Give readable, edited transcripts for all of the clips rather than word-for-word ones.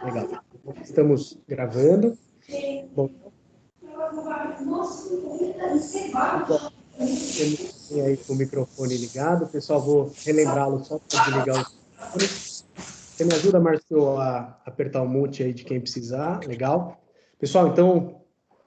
Legal. Estamos gravando. Bom, temos aí com o microfone ligado. Pessoal, vou relembrá-lo só para desligar o microfone. Você me ajuda, Márcio, a apertar o mute aí de quem precisar. Legal. Pessoal, então,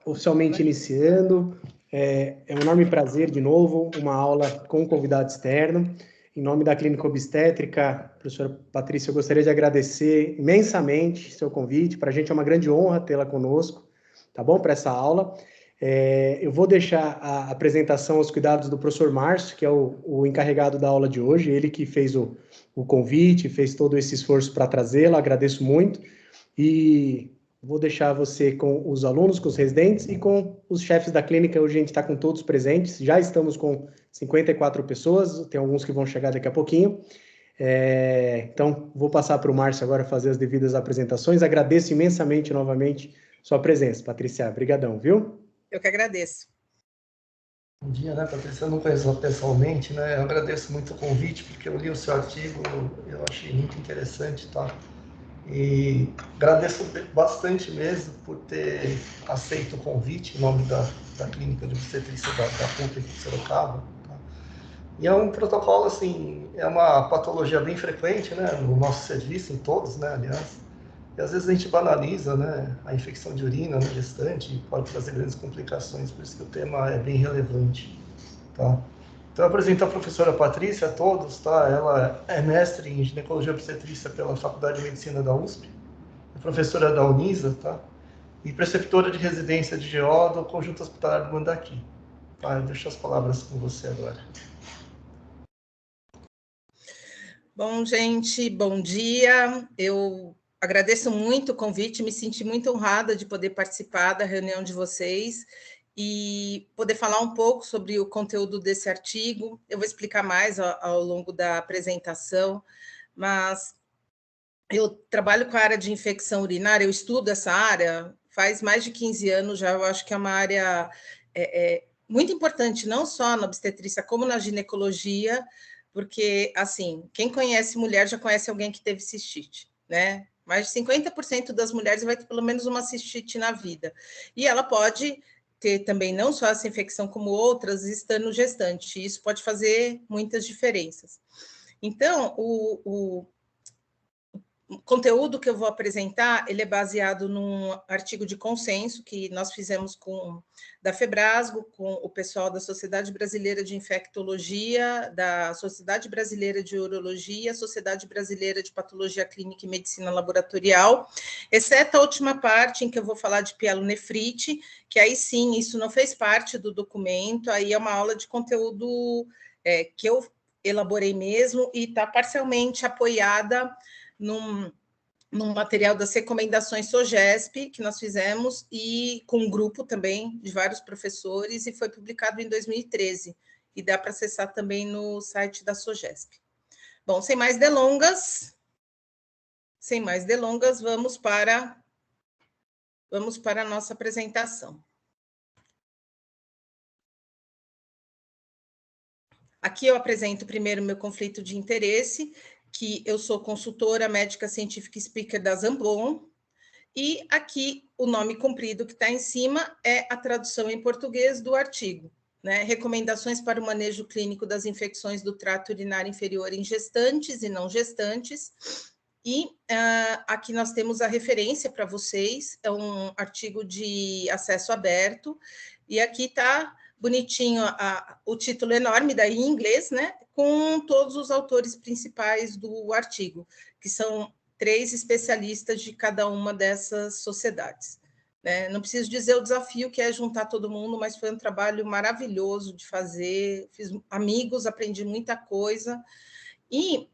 oficialmente iniciando. É um enorme prazer, de novo, uma aula com um convidado externo. Em nome da Clínica Obstétrica, professora Patrícia, eu gostaria de agradecer imensamente seu convite. Para a gente é uma grande honra tê-la conosco, tá bom? Para essa aula. Eu vou deixar a apresentação aos cuidados do professor Márcio, que é o encarregado da aula de hoje, ele que fez o convite, fez todo esse esforço para trazê-la, agradeço muito. E vou deixar você com os alunos, com os residentes e com os chefes da clínica. Hoje a gente está com todos presentes, já estamos com 54 pessoas, tem alguns que vão chegar daqui a pouquinho. Então, vou passar para o Márcio agora fazer as devidas apresentações. Agradeço imensamente, novamente, sua presença, Patrícia. Obrigadão, viu? Eu que agradeço. Bom dia, né, Patrícia? Eu não conheço pessoalmente, né? Eu agradeço muito o convite, porque eu li o seu artigo, eu achei muito interessante, tá? E agradeço bastante mesmo por ter aceito o convite em nome da Clínica de Obstetrícia da PUC de Sorocaba. Tá? E é um protocolo, assim, é uma patologia bem frequente, né, no nosso serviço, em todos, né, aliás. E às vezes a gente banaliza, né, a infecção de urina no gestante e pode trazer grandes complicações, por isso que o tema é bem relevante, tá? Então, eu apresento a professora Patrícia a todos, tá? Ela é mestre em ginecologia e obstetrícia pela Faculdade de Medicina da USP, é professora da Unisa, tá? E preceptora de residência de GO do Conjunto Hospitalar do Mandaki. Tá? Eu deixo as palavras com você agora. Bom, gente, bom dia. Eu agradeço muito o convite, me senti muito honrada de poder participar da reunião de vocês e poder falar um pouco sobre o conteúdo desse artigo. Eu vou explicar mais ao longo da apresentação, mas eu trabalho com a área de infecção urinária, eu estudo essa área faz mais de 15 anos já, eu acho que é uma área muito importante, não só na obstetrícia, como na ginecologia, porque, assim, quem conhece mulher já conhece alguém que teve cistite, né? Mais de 50% das mulheres vai ter pelo menos uma cistite na vida. E ela pode ter também não só essa infecção, como outras, estando gestante. Isso pode fazer muitas diferenças. Então, o conteúdo que eu vou apresentar, ele é baseado num artigo de consenso que nós fizemos da Febrasgo, com o pessoal da Sociedade Brasileira de Infectologia, da Sociedade Brasileira de Urologia, Sociedade Brasileira de Patologia Clínica e Medicina Laboratorial, exceto a última parte em que eu vou falar de pielonefrite, que aí sim, isso não fez parte do documento, aí é uma aula de conteúdo que eu elaborei mesmo e está parcialmente apoiada num material das recomendações SOGESP, que nós fizemos, e com um grupo também de vários professores, e foi publicado em 2013, e dá para acessar também no site da SOGESP. Bom, sem mais delongas, vamos para a nossa apresentação. Aqui eu apresento primeiro meu conflito de interesse, que eu sou consultora médica científica speaker da Zamblon, e aqui o nome comprido que está em cima é a tradução em português do artigo, né? Recomendações para o manejo clínico das infecções do trato urinário inferior em gestantes e não gestantes. E aqui nós temos a referência para vocês, é um artigo de acesso aberto, e aqui está bonitinho o título enorme daí em inglês, né? Com todos os autores principais do artigo, que são 3 especialistas de cada uma dessas sociedades. Né? Não preciso dizer o desafio que é juntar todo mundo, mas foi um trabalho maravilhoso de fazer, fiz amigos, aprendi muita coisa, e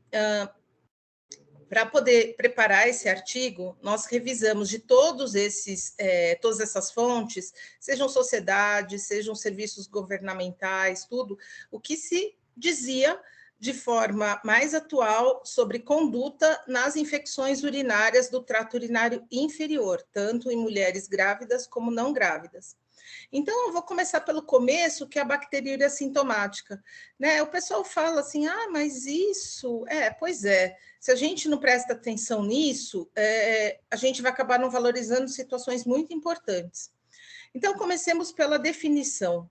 para poder preparar esse artigo, nós revisamos de todas essas fontes, sejam sociedades, sejam serviços governamentais, tudo, o que se dizia de forma mais atual sobre conduta nas infecções urinárias do trato urinário inferior, tanto em mulheres grávidas como não grávidas. Então, eu vou começar pelo começo, que é a bacteriúria sintomática, né? O pessoal fala assim, ah, mas isso... pois é, se a gente não presta atenção nisso, a gente vai acabar não valorizando situações muito importantes. Então, comecemos pela definição.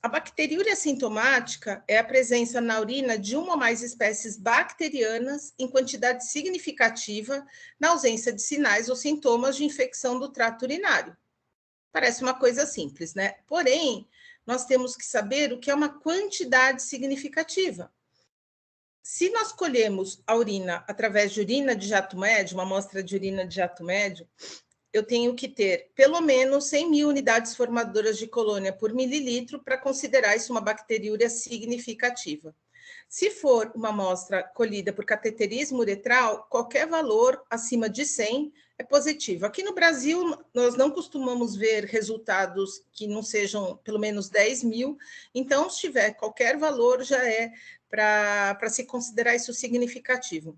A bacteriúria sintomática é a presença na urina de uma ou mais espécies bacterianas em quantidade significativa na ausência de sinais ou sintomas de infecção do trato urinário. Parece uma coisa simples, né? Porém, nós temos que saber o que é uma quantidade significativa. Se nós colhemos a urina através de urina de jato médio, uma amostra de urina de jato médio, eu tenho que ter pelo menos 100.000 unidades formadoras de colônia por mililitro para considerar isso uma bacteriúria significativa. Se for uma amostra colhida por cateterismo uretral, qualquer valor acima de 100 é positivo. Aqui no Brasil, nós não costumamos ver resultados que não sejam pelo menos 10.000, então, se tiver qualquer valor, já é para se considerar isso significativo.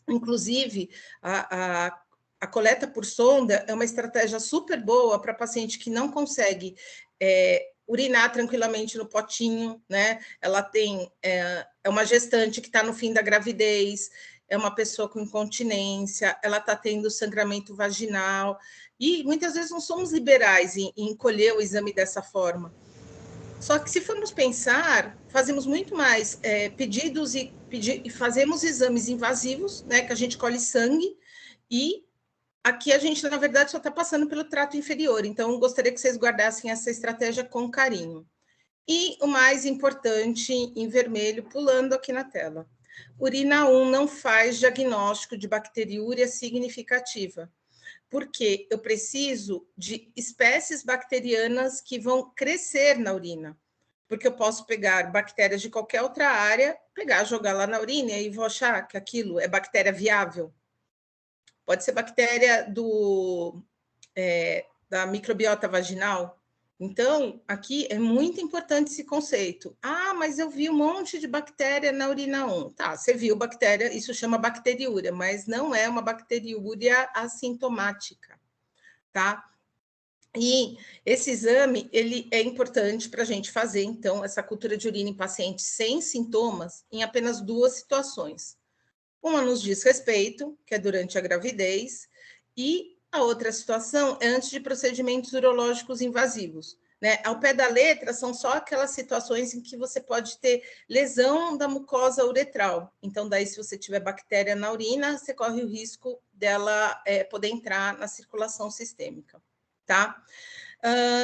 Inclusive, a coleta por sonda é uma estratégia super boa para paciente que não consegue urinar tranquilamente no potinho, né? Ela tem é uma gestante que está no fim da gravidez, é uma pessoa com incontinência, ela está tendo sangramento vaginal, e muitas vezes não somos liberais em colher o exame dessa forma. Só que se formos pensar, fazemos muito mais pedidos e fazemos exames invasivos, né? Que a gente colhe sangue, e aqui a gente, na verdade, só está passando pelo trato inferior, então gostaria que vocês guardassem essa estratégia com carinho. E o mais importante, em vermelho, pulando aqui na tela. Urina 1 não faz diagnóstico de bacteriúria significativa, porque eu preciso de espécies bacterianas que vão crescer na urina, porque eu posso pegar bactérias de qualquer outra área, jogar lá na urina e vou achar que aquilo é bactéria viável. Pode ser bactéria da microbiota vaginal. Então, aqui é muito importante esse conceito. Ah, mas eu vi um monte de bactéria na urina 1. Tá, você viu bactéria, isso chama bacteriúria, mas não é uma bacteriúria assintomática, tá? E esse exame, ele é importante para a gente fazer, então, essa cultura de urina em pacientes sem sintomas em apenas 2 situações. Uma nos diz respeito, que é durante a gravidez, e a outra situação é antes de procedimentos urológicos invasivos, né? Ao pé da letra, são só aquelas situações em que você pode ter lesão da mucosa uretral. Então, daí, se você tiver bactéria na urina, você corre o risco dela poder entrar na circulação sistêmica, tá?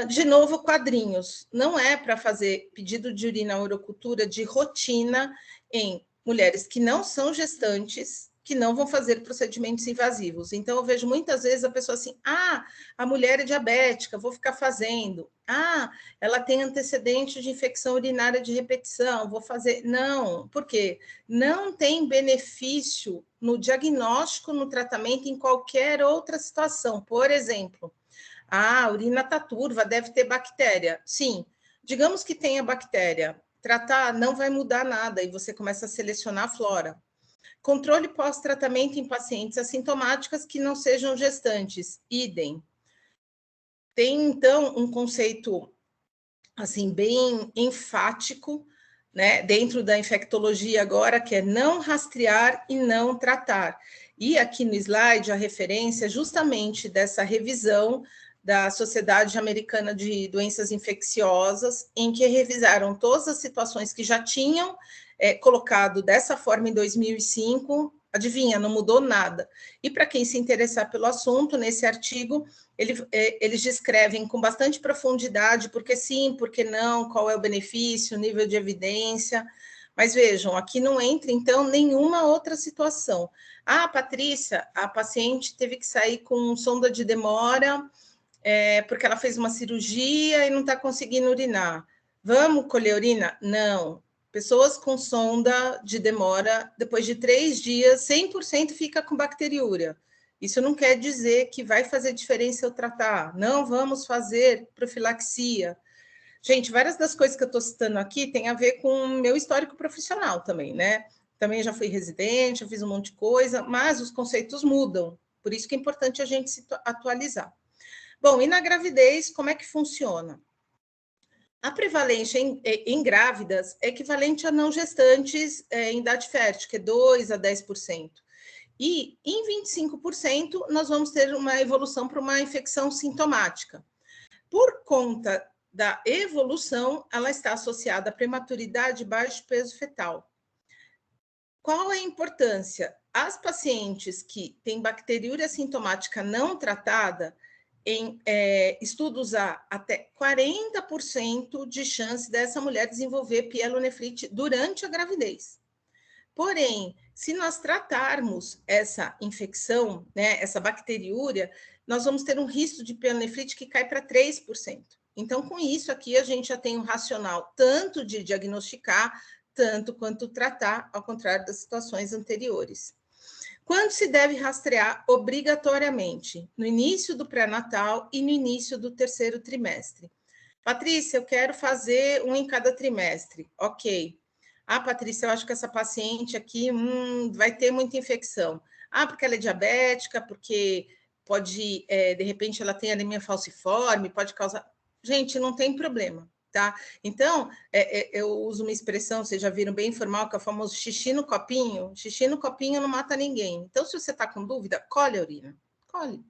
De novo, quadrinhos. Não é para fazer pedido de urina urocultura de rotina em mulheres que não são gestantes, que não vão fazer procedimentos invasivos. Então, eu vejo muitas vezes a pessoa assim, a mulher é diabética, vou ficar fazendo. Ela tem antecedente de infecção urinária de repetição, vou fazer. Não, por quê? Não tem benefício no diagnóstico, no tratamento, em qualquer outra situação. Por exemplo, a urina está turva, deve ter bactéria. Sim, digamos que tenha bactéria. Tratar não vai mudar nada e você começa a selecionar a flora. Controle pós-tratamento em pacientes assintomáticas que não sejam gestantes, idem. Tem, então, um conceito assim bem enfático, né, dentro da infectologia agora, que é não rastrear e não tratar. E aqui no slide, a referência é justamente dessa revisão da Sociedade Americana de Doenças Infecciosas, em que revisaram todas as situações que já tinham colocado dessa forma em 2005, adivinha, não mudou nada. E para quem se interessar pelo assunto, nesse artigo, eles descrevem com bastante profundidade por que sim, por que não, qual é o benefício, o nível de evidência. Mas vejam, aqui não entra, então, nenhuma outra situação. Patrícia, a paciente teve que sair com sonda de demora, porque ela fez uma cirurgia e não está conseguindo urinar. Vamos colher urina? Não. Pessoas com sonda de demora, depois de 3 dias, 100% fica com bacteriúria. Isso não quer dizer que vai fazer diferença eu tratar. Não vamos fazer profilaxia. Gente, várias das coisas que eu estou citando aqui tem a ver com o meu histórico profissional também, né? Também já fui residente, já fiz um monte de coisa, mas os conceitos mudam. Por isso que é importante a gente se atualizar. Bom, e na gravidez, como é que funciona? A prevalência em grávidas é equivalente a não gestantes em idade fértil, que é 2 a 10%. E em 25%, nós vamos ter uma evolução para uma infecção sintomática. Por conta da evolução, ela está associada à prematuridade e baixo peso fetal. Qual é a importância? As pacientes que têm bacteriúria sintomática não tratada, em estudos há até 40% de chance dessa mulher desenvolver pielonefrite durante a gravidez. Porém, se nós tratarmos essa infecção, né, essa bacteriúria, nós vamos ter um risco de pielonefrite que cai para 3%. Então, com isso aqui, a gente já tem um racional tanto de diagnosticar, tanto quanto tratar, ao contrário das situações anteriores. Quando se deve rastrear obrigatoriamente? No início do pré-natal e no início do terceiro trimestre. Patrícia, eu quero fazer um em cada trimestre. Ok. Ah, Patrícia, eu acho que essa paciente aqui vai ter muita infecção. Ah, porque ela é diabética, porque pode, de repente, ela tem anemia falciforme, pode causar... Gente, não tem problema, tá? Então, eu uso uma expressão, vocês já viram, bem informal, que é o famoso xixi no copinho. Xixi no copinho não mata ninguém. Então, se você está com dúvida, colhe a urina. Colhe,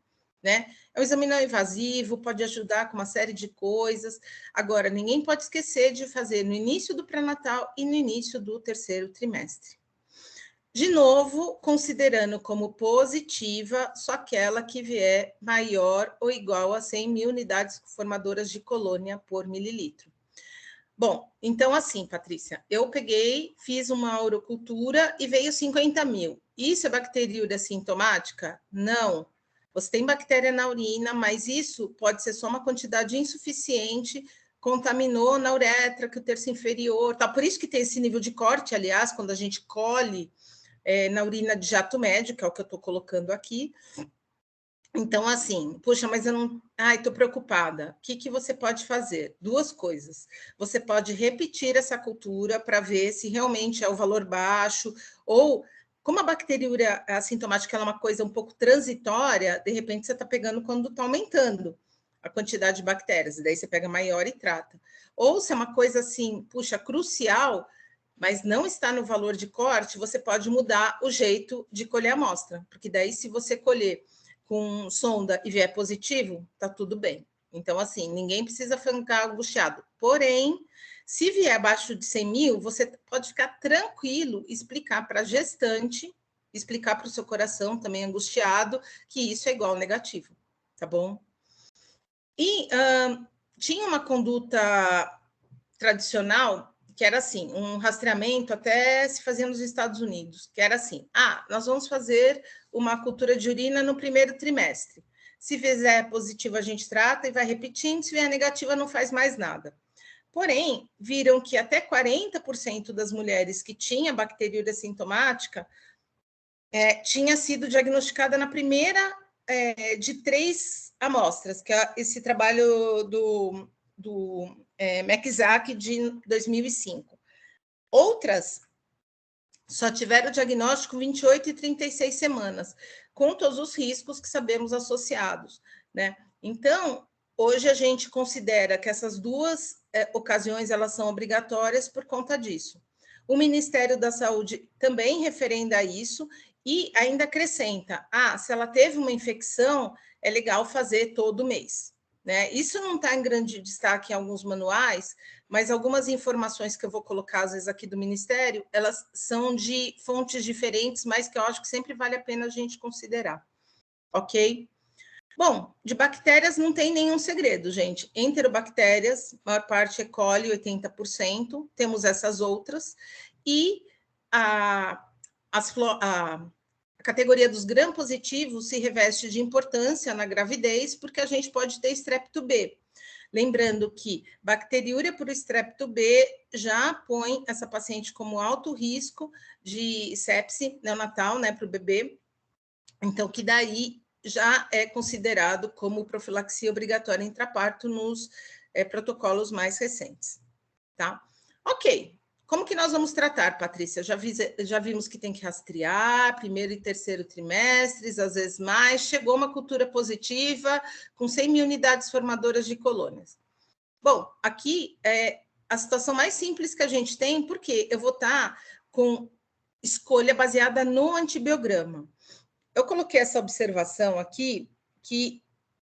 né? É um exame não invasivo, pode ajudar com uma série de coisas. Agora, ninguém pode esquecer de fazer no início do pré-natal e no início do terceiro trimestre. De novo, considerando como positiva só aquela que vier maior ou igual a 100 mil unidades formadoras de colônia por mililitro. Bom, então assim, Patrícia, eu peguei, fiz uma urocultura e veio 50 mil. Isso é bacteriúria sintomática? Não. Você tem bactéria na urina, mas isso pode ser só uma quantidade insuficiente, contaminou na uretra, que o terço inferior, tá? Por isso que tem esse nível de corte, aliás, quando a gente colhe na urina de jato médio, que é o que eu estou colocando aqui. Então, assim, puxa, mas eu não... Ai, estou preocupada. O que você pode fazer? Duas coisas. Você pode repetir essa cultura para ver se realmente é o valor baixo, ou, como a bacteriúria assintomática é uma coisa um pouco transitória, de repente você está pegando quando está aumentando a quantidade de bactérias, e daí você pega maior e trata. Ou se é uma coisa assim, puxa, crucial, mas não está no valor de corte, você pode mudar o jeito de colher a amostra, porque daí se você colher com sonda e vier positivo, tá tudo bem. Então, assim, ninguém precisa ficar angustiado. Porém, se vier abaixo de 100 mil, você pode ficar tranquilo, explicar para a gestante, explicar para o seu coração também angustiado, que isso é igual ao negativo, tá bom? E tinha uma conduta tradicional que era assim, um rastreamento até se fazia nos Estados Unidos, que era assim, nós vamos fazer uma cultura de urina no primeiro trimestre. Se vier positiva, a gente trata e vai repetindo, se vier negativa, não faz mais nada. Porém, viram que até 40% das mulheres que tinham bacteriúria sintomática tinha sido diagnosticada na primeira de 3 amostras, que é esse trabalho do Mekizak de 2005. Outras só tiveram o diagnóstico 28 e 36 semanas, com todos os riscos que sabemos associados, né? Então, hoje a gente considera que essas duas ocasiões elas são obrigatórias por conta disso. O Ministério da Saúde também referenda isso e ainda acrescenta, se ela teve uma infecção, é legal fazer todo mês, né? Isso não está em grande destaque em alguns manuais, mas algumas informações que eu vou colocar, às vezes, aqui do Ministério, elas são de fontes diferentes, mas que eu acho que sempre vale a pena a gente considerar, ok? Bom, de bactérias não tem nenhum segredo, gente. Enterobactérias, maior parte é coli, 80%, temos essas outras, e a categoria dos gram-positivos se reveste de importância na gravidez, porque a gente pode ter Strepto B. Lembrando que bacteriúria por Strepto B já põe essa paciente como alto risco de sepse neonatal, né, para o bebê. Então, que daí já é considerado como profilaxia obrigatória intraparto nos protocolos mais recentes, tá? Ok. como que nós vamos tratar, Patrícia? Já vimos que tem que rastrear, primeiro e terceiro trimestres, às vezes mais. Chegou uma cultura positiva com 100 mil unidades formadoras de colônias. Bom, aqui é a situação mais simples que a gente tem, porque eu vou estar com escolha baseada no antibiograma. Eu coloquei essa observação aqui, que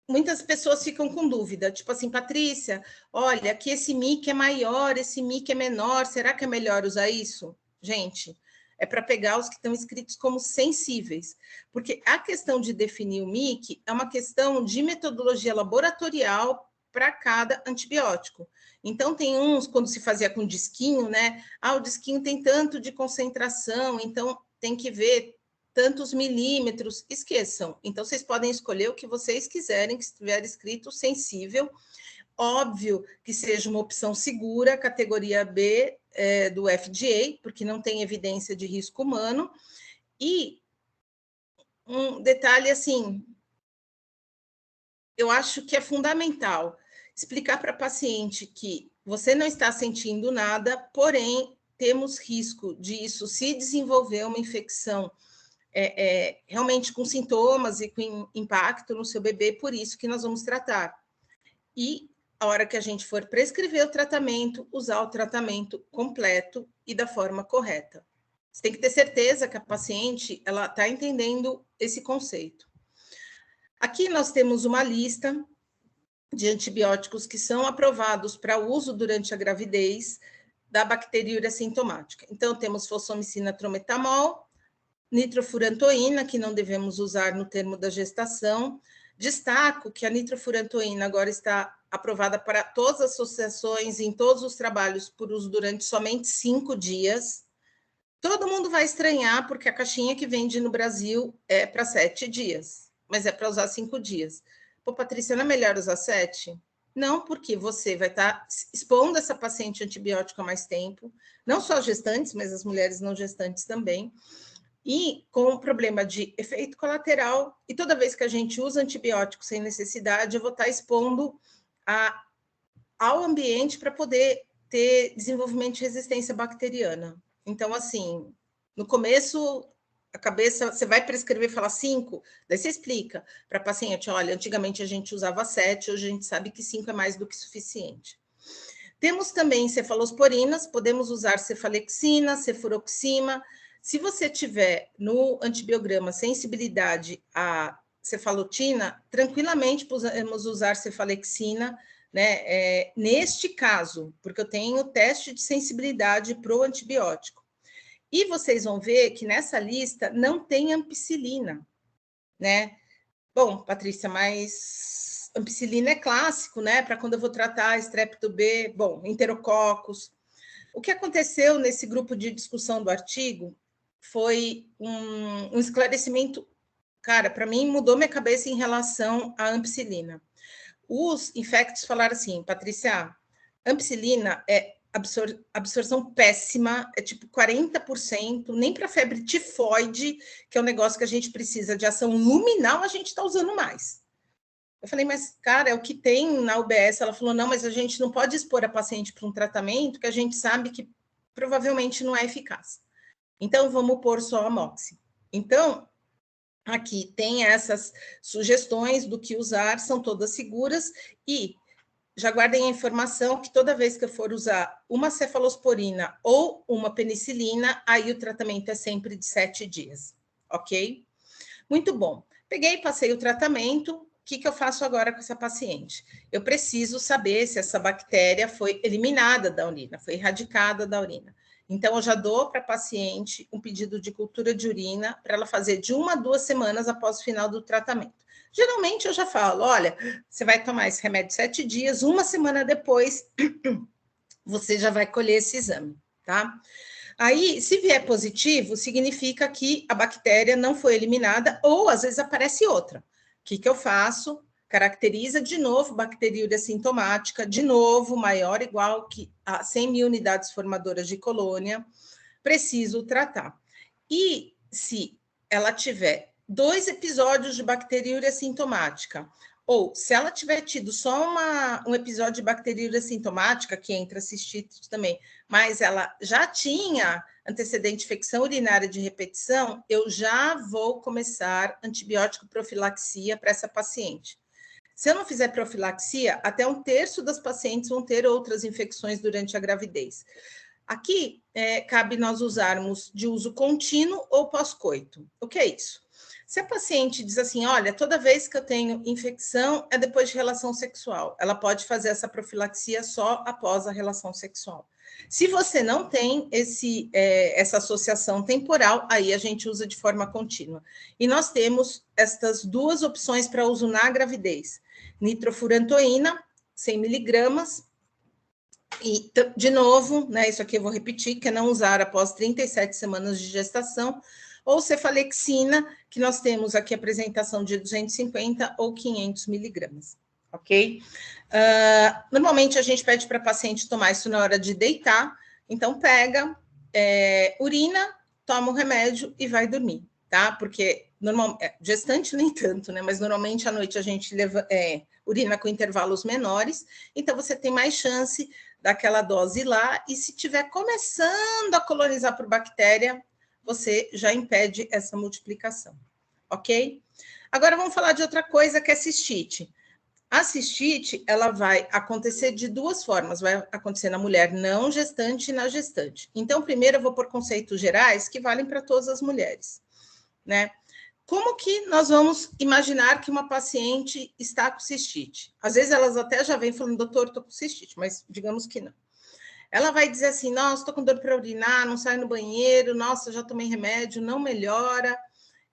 muitas pessoas ficam com dúvida, tipo assim, Patrícia, olha, aqui esse MIC é maior, esse MIC é menor, será que é melhor usar isso? Gente, é para pegar os que estão escritos como sensíveis, porque a questão de definir o MIC é uma questão de metodologia laboratorial para cada antibiótico. Então, tem uns, quando se fazia com disquinho, né? O disquinho tem tanto de concentração, então tem que ver tantos milímetros, esqueçam. Então, vocês podem escolher o que vocês quiserem, que estiver escrito sensível. Óbvio que seja uma opção segura, categoria B do FDA, porque não tem evidência de risco humano. E um detalhe, assim, eu acho que é fundamental explicar para a paciente que você não está sentindo nada, porém, temos risco disso se desenvolver uma infecção realmente com sintomas e com impacto no seu bebê, por isso que nós vamos tratar. E a hora que a gente for prescrever o tratamento, usar o tratamento completo e da forma correta. Você tem que ter certeza que a paciente ela está entendendo esse conceito. Aqui nós temos uma lista de antibióticos que são aprovados para uso durante a gravidez da bacteriúria sintomática. Então, temos fosfomicina trometamol, nitrofurantoína, que não devemos usar no termo da gestação. Destaco que a nitrofurantoína agora está aprovada para todas as associações, em todos os trabalhos, por uso durante somente 5 dias. Todo mundo vai estranhar, porque a caixinha que vende no Brasil é para 7 dias, mas é para usar 5 dias. Pô, Patrícia, não é melhor usar 7? Não, porque você vai estar expondo essa paciente antibiótico há mais tempo, não só as gestantes, mas as mulheres não gestantes também, e com o problema de efeito colateral, e toda vez que a gente usa antibiótico sem necessidade, eu vou estar expondo ao ambiente para poder ter desenvolvimento de resistência bacteriana. Então, assim, no começo, a cabeça, você vai prescrever e falar 5, daí você explica para a paciente, olha, antigamente a gente usava 7, hoje a gente sabe que 5 é mais do que suficiente. Temos também cefalosporinas, podemos usar cefalexina, cefuroxima. Se você tiver no antibiograma sensibilidade à cefalotina, tranquilamente podemos usar cefalexina, né? Neste caso, porque eu tenho teste de sensibilidade para o antibiótico. E vocês vão ver que nessa lista não tem ampicilina, né? Bom, Patrícia, mas ampicilina é clássico, né? Para quando eu vou tratar estrepto B, bom, enterococos. O que aconteceu nesse grupo de discussão do artigo foi um esclarecimento, cara, para mim mudou minha cabeça em relação à ampicilina. Os infectos falaram assim, Patrícia, ampicilina é absorção péssima, é tipo 40%, nem para febre tifoide, que é um negócio que a gente precisa de ação luminal, a gente está usando mais. Eu falei, mas, cara, é o que tem na UBS. Ela falou, não, mas a gente não pode expor a paciente para um tratamento que a gente sabe que provavelmente não é eficaz. Então, vamos pôr só a moxi. Então, aqui tem essas sugestões do que usar, são todas seguras, e já guardem a informação que toda vez que eu for usar uma cefalosporina ou uma penicilina, aí o tratamento é sempre de 7 dias, ok? Muito bom. Peguei, passei o tratamento, o que eu faço agora com essa paciente? Eu preciso saber se essa bactéria foi eliminada da urina, foi erradicada da urina. Então, eu já dou para a paciente um pedido de cultura de urina para ela fazer de 1 a 2 semanas após o final do tratamento. Geralmente, eu já falo, olha, você vai tomar esse remédio 7 dias, 1 semana depois, você já vai colher esse exame, tá? Aí, se vier positivo, significa que a bactéria não foi eliminada ou, às vezes, aparece outra. O que eu faço? Caracteriza de novo bacteriúria sintomática, de novo, maior ou igual que a 100 mil unidades formadoras de colônia, preciso tratar. E se ela tiver 2 episódios de bacteriúria sintomática, Ou, se ela tiver tido só um episódio de bacteriúria sintomática, que entra cistite também, mas ela já tinha antecedente de infecção urinária de repetição, eu já vou começar antibiótico profilaxia para essa paciente. Se eu não fizer profilaxia, até 1/3 das pacientes vão ter outras infecções durante a gravidez. Aqui, cabe nós usarmos de uso contínuo ou pós-coito. O que é isso? Se a paciente diz assim, olha, toda vez que eu tenho infecção é depois de relação sexual, ela pode fazer essa profilaxia só após a relação sexual. Se você não tem essa associação temporal, aí a gente usa de forma contínua. E nós temos estas 2 opções para uso na gravidez. Nitrofurantoína, 100 miligramas, e, de novo, né, isso aqui eu vou repetir, que é não usar após 37 semanas de gestação, ou cefalexina, que nós temos aqui a apresentação de 250 ou 500 miligramas, ok? Normalmente a gente pede para a paciente tomar isso na hora de deitar, então pega, urina, toma o remédio e vai dormir, tá? Porque gestante nem tanto, né? Mas normalmente à noite a gente urina com intervalos menores, então você tem mais chance daquela dose lá, e se tiver começando a colonizar por bactéria, você já impede essa multiplicação, ok? Agora vamos falar de outra coisa, que é cistite. A cistite, ela vai acontecer de 2 formas, vai acontecer na mulher não gestante e na gestante. Então, primeiro eu vou por conceitos gerais que valem para todas as mulheres, né? Como que nós vamos imaginar que uma paciente está com cistite? Às vezes elas até já vêm falando, doutor, estou com cistite, mas digamos que não. Ela vai dizer assim, nossa, estou com dor para urinar, não saio no banheiro, nossa, já tomei remédio, não melhora.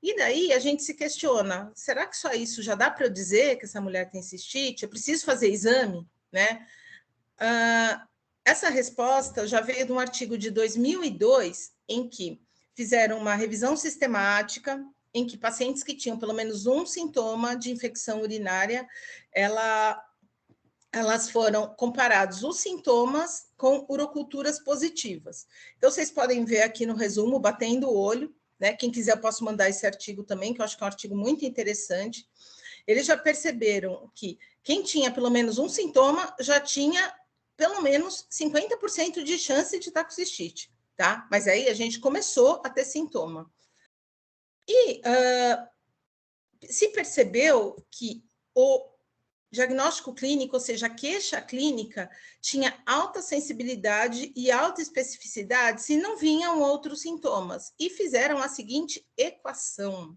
E daí a gente se questiona, será que só isso já dá para eu dizer que essa mulher tem cistite? Eu preciso fazer exame, né? Essa resposta já veio de um artigo de 2002, em que fizeram uma revisão sistemática, em que pacientes que tinham pelo menos um sintoma de infecção urinária, elas foram comparados os sintomas com uroculturas positivas. Então, vocês podem ver aqui no resumo, batendo o olho, né? Quem quiser, eu posso mandar esse artigo também, que eu acho que é um artigo muito interessante. Eles já perceberam que quem tinha pelo menos um sintoma já tinha pelo menos 50% de chance de estar com cistite, tá? Mas aí a gente começou a ter sintoma. E se percebeu que o diagnóstico clínico, ou seja, a queixa clínica, tinha alta sensibilidade e alta especificidade se não vinham outros sintomas. E fizeram a seguinte equação.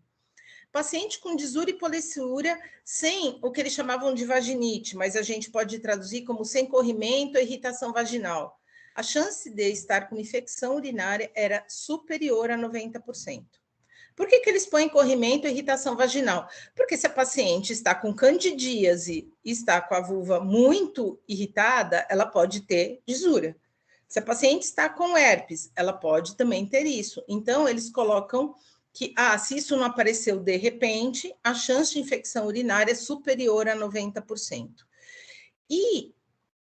Paciente com disúria e policiúria sem o que eles chamavam de vaginite, mas a gente pode traduzir como sem corrimento ou irritação vaginal. A chance de estar com infecção urinária era superior a 90%. Por que eles põem corrimento e irritação vaginal? Porque se a paciente está com candidíase e está com a vulva muito irritada, ela pode ter disúria. Se a paciente está com herpes, ela pode também ter isso. Então, eles colocam que, se isso não apareceu de repente, a chance de infecção urinária é superior a 90%. E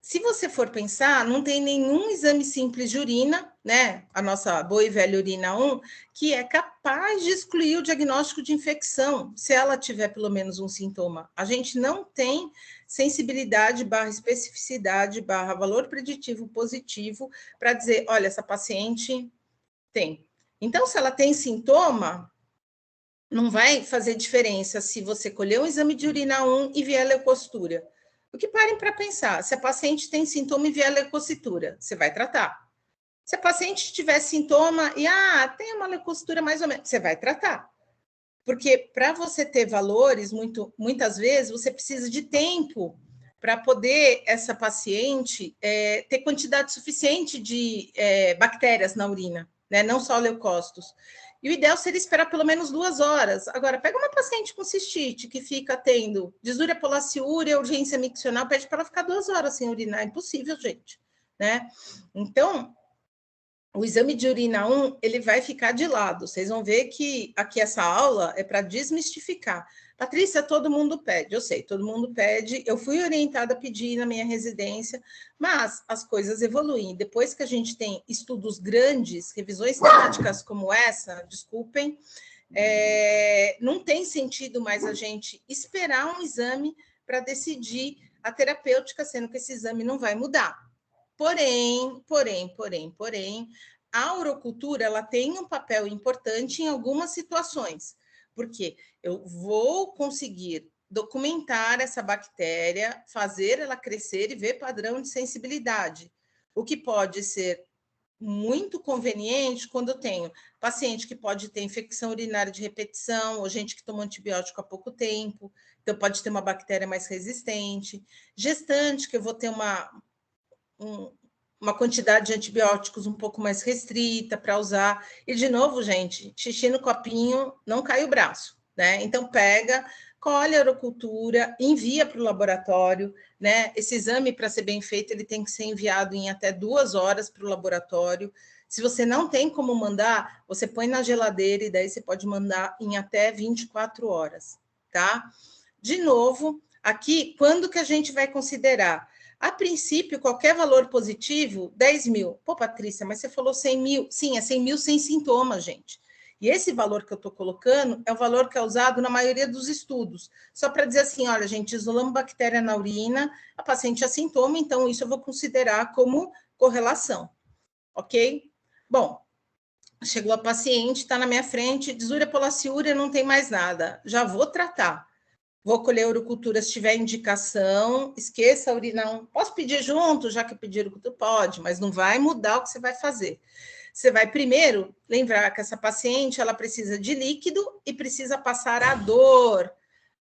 se você for pensar, não tem nenhum exame simples de urina, né? A nossa boa e velha urina 1, que é capaz de excluir o diagnóstico de infecção, se ela tiver pelo menos um sintoma. A gente não tem sensibilidade / especificidade / valor preditivo positivo para dizer, olha, essa paciente tem. Então, se ela tem sintoma, não vai fazer diferença se você colher um exame de urina 1 e vier leucostura. Porque parem para pensar, se a paciente tem sintoma e vier leucocitura, você vai tratar. Se a paciente tiver sintoma e tem uma leucocitura mais ou menos, você vai tratar. Porque para você ter valores, muitas vezes, você precisa de tempo para poder essa paciente ter quantidade suficiente de bactérias na urina, né? Não só leucócitos. E o ideal seria esperar pelo menos 2 horas. Agora, pega uma paciente com cistite que fica tendo disúria, polaciúria, urgência miccional, pede para ela ficar 2 horas sem urinar. É impossível, gente, né? Então, o exame de urina 1, ele vai ficar de lado. Vocês vão ver que aqui essa aula é para desmistificar. Patrícia, todo mundo pede. Eu sei, todo mundo pede. Eu fui orientada a pedir na minha residência, mas as coisas evoluem. Depois que a gente tem estudos grandes, revisões temáticas como essa, desculpem, não tem sentido mais a gente esperar um exame para decidir a terapêutica, sendo que esse exame não vai mudar. Porém, a urocultura ela tem um papel importante em algumas situações, porque eu vou conseguir documentar essa bactéria, fazer ela crescer e ver padrão de sensibilidade, o que pode ser muito conveniente quando eu tenho paciente que pode ter infecção urinária de repetição, ou gente que toma antibiótico há pouco tempo, então pode ter uma bactéria mais resistente, gestante, que eu vou ter uma quantidade de antibióticos um pouco mais restrita para usar. E, de novo, gente, xixi no copinho, não cai o braço, né? Então, pega, colhe a urocultura, envia para o laboratório, né? Esse exame, para ser bem feito, ele tem que ser enviado em até 2 horas para o laboratório. Se você não tem como mandar, você põe na geladeira e daí você pode mandar em até 24 horas, tá? De novo, aqui, quando que a gente vai considerar? A princípio, qualquer valor positivo, 10 mil. Pô, Patrícia, mas você falou 100 mil. Sim, é 100 mil sem sintomas, gente. E esse valor que eu estou colocando é o valor que é usado na maioria dos estudos. Só para dizer assim, olha, gente, isolamos bactéria na urina, a paciente é sintoma, então isso eu vou considerar como correlação. Ok? Bom, chegou a paciente, está na minha frente, disúria, polaciúria, não tem mais nada. Já vou tratar. Vou colher a urocultura se tiver indicação, esqueça a urina. Posso pedir junto, já que eu pedi urocultura? Pode, mas não vai mudar o que você vai fazer. Você vai primeiro lembrar que essa paciente ela precisa de líquido e precisa passar a dor.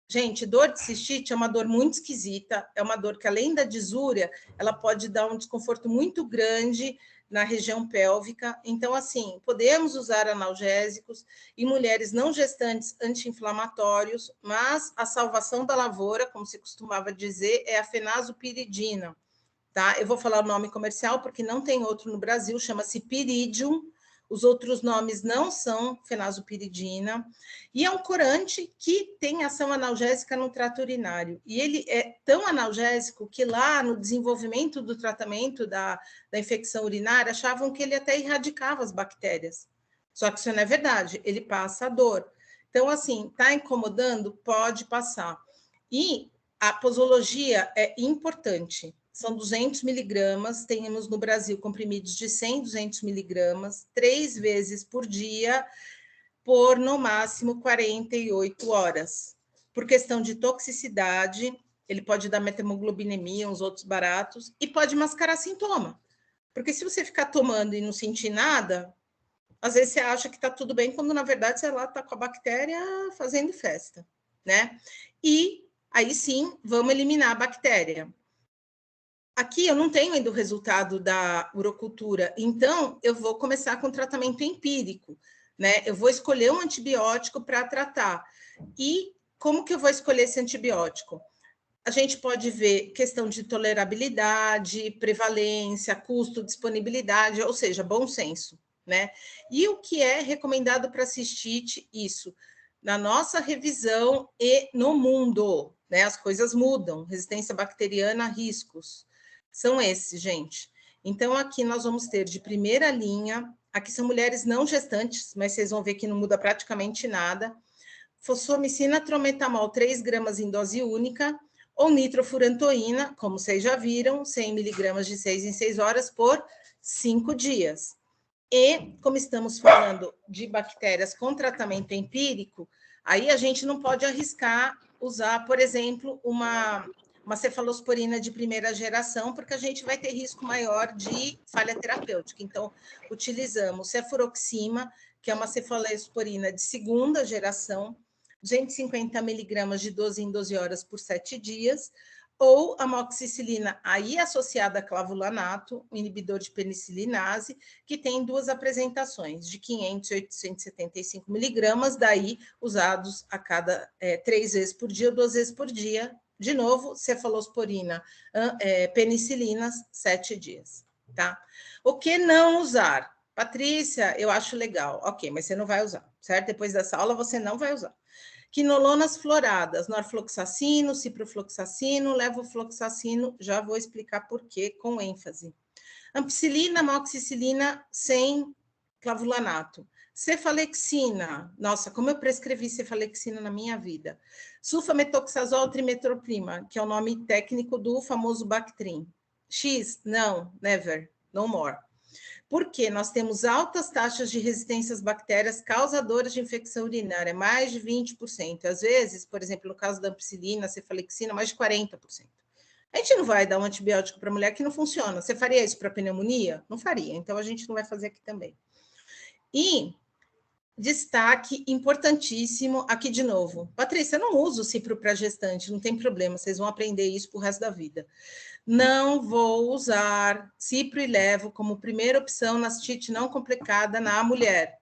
Gente, dor de cistite é uma dor muito esquisita, é uma dor que, além da disúria, ela pode dar um desconforto muito grande na região pélvica. Então, assim, podemos usar analgésicos em mulheres não gestantes anti-inflamatórios, mas a salvação da lavoura, como se costumava dizer, é a fenazopiridina, tá? Eu vou falar o nome comercial porque não tem outro no Brasil, chama-se Piridium. Os outros nomes não são fenazopiridina. E é um corante que tem ação analgésica no trato urinário. E ele é tão analgésico que lá no desenvolvimento do tratamento da infecção urinária, achavam que ele até erradicava as bactérias. Só que isso não é verdade, ele passa a dor. Então, assim, está incomodando? Pode passar. E a posologia é importante. São 200 miligramas, temos no Brasil comprimidos de 100, 200 miligramas, 3 vezes por dia, por no máximo 48 horas. Por questão de toxicidade, ele pode dar metemoglobinemia, uns outros baratos, e pode mascarar sintoma. Porque se você ficar tomando e não sentir nada, às vezes você acha que está tudo bem, quando na verdade você lá está com a bactéria fazendo festa, né? E aí sim, vamos eliminar a bactéria. Aqui eu não tenho ainda o resultado da urocultura, então eu vou começar com tratamento empírico, né? Eu vou escolher um antibiótico para tratar. E como que eu vou escolher esse antibiótico? A gente pode ver questão de tolerabilidade, prevalência, custo, disponibilidade, ou seja, bom senso, né? E o que é recomendado para cistite? Isso, na nossa revisão e no mundo, né? As coisas mudam, resistência bacteriana, riscos. São esses, gente. Então, aqui nós vamos ter de primeira linha, aqui são mulheres não gestantes, mas vocês vão ver que não muda praticamente nada. Fosfomicina, trometamol, 3 gramas em dose única, ou nitrofurantoína, como vocês já viram, 100 miligramas de 6 em 6 horas por 5 dias. E, como estamos falando de bactérias com tratamento empírico, aí a gente não pode arriscar usar, por exemplo, uma cefalosporina de primeira geração, porque a gente vai ter risco maior de falha terapêutica. Então, utilizamos cefuroxima, que é uma cefalosporina de segunda geração, 250 miligramas de 12 em 12 horas por 7 dias, ou amoxicilina, aí associada a clavulanato, um inibidor de penicilinase, que tem 2 apresentações, de 500 e 875 miligramas, daí usados a cada 3 vezes por dia, 2 vezes por dia. De novo, cefalosporina, penicilinas, 7 dias, tá? O que não usar? Patrícia, eu acho legal. Ok, mas você não vai usar, certo? Depois dessa aula, você não vai usar. Quinolonas floradas, norfloxacino, ciprofloxacino, levofloxacino, já vou explicar por quê, com ênfase. Ampicilina, amoxicilina sem clavulanato. Cefalexina. Nossa, como eu prescrevi cefalexina na minha vida. Sulfametoxazol trimetroprima, que é o nome técnico do famoso Bactrim. X, não, never, no more. Porque nós temos altas taxas de resistência às bactérias causadoras de infecção urinária, mais de 20%. Às vezes, por exemplo, no caso da ampicilina, cefalexina, mais de 40%. A gente não vai dar um antibiótico para mulher que não funciona. Você faria isso para pneumonia? Não faria. Então, a gente não vai fazer aqui também. E destaque importantíssimo aqui de novo. Patrícia, eu não uso cipro para gestante, não tem problema, vocês vão aprender isso para o resto da vida. Não vou usar cipro e levo como primeira opção na cistite não complicada na mulher,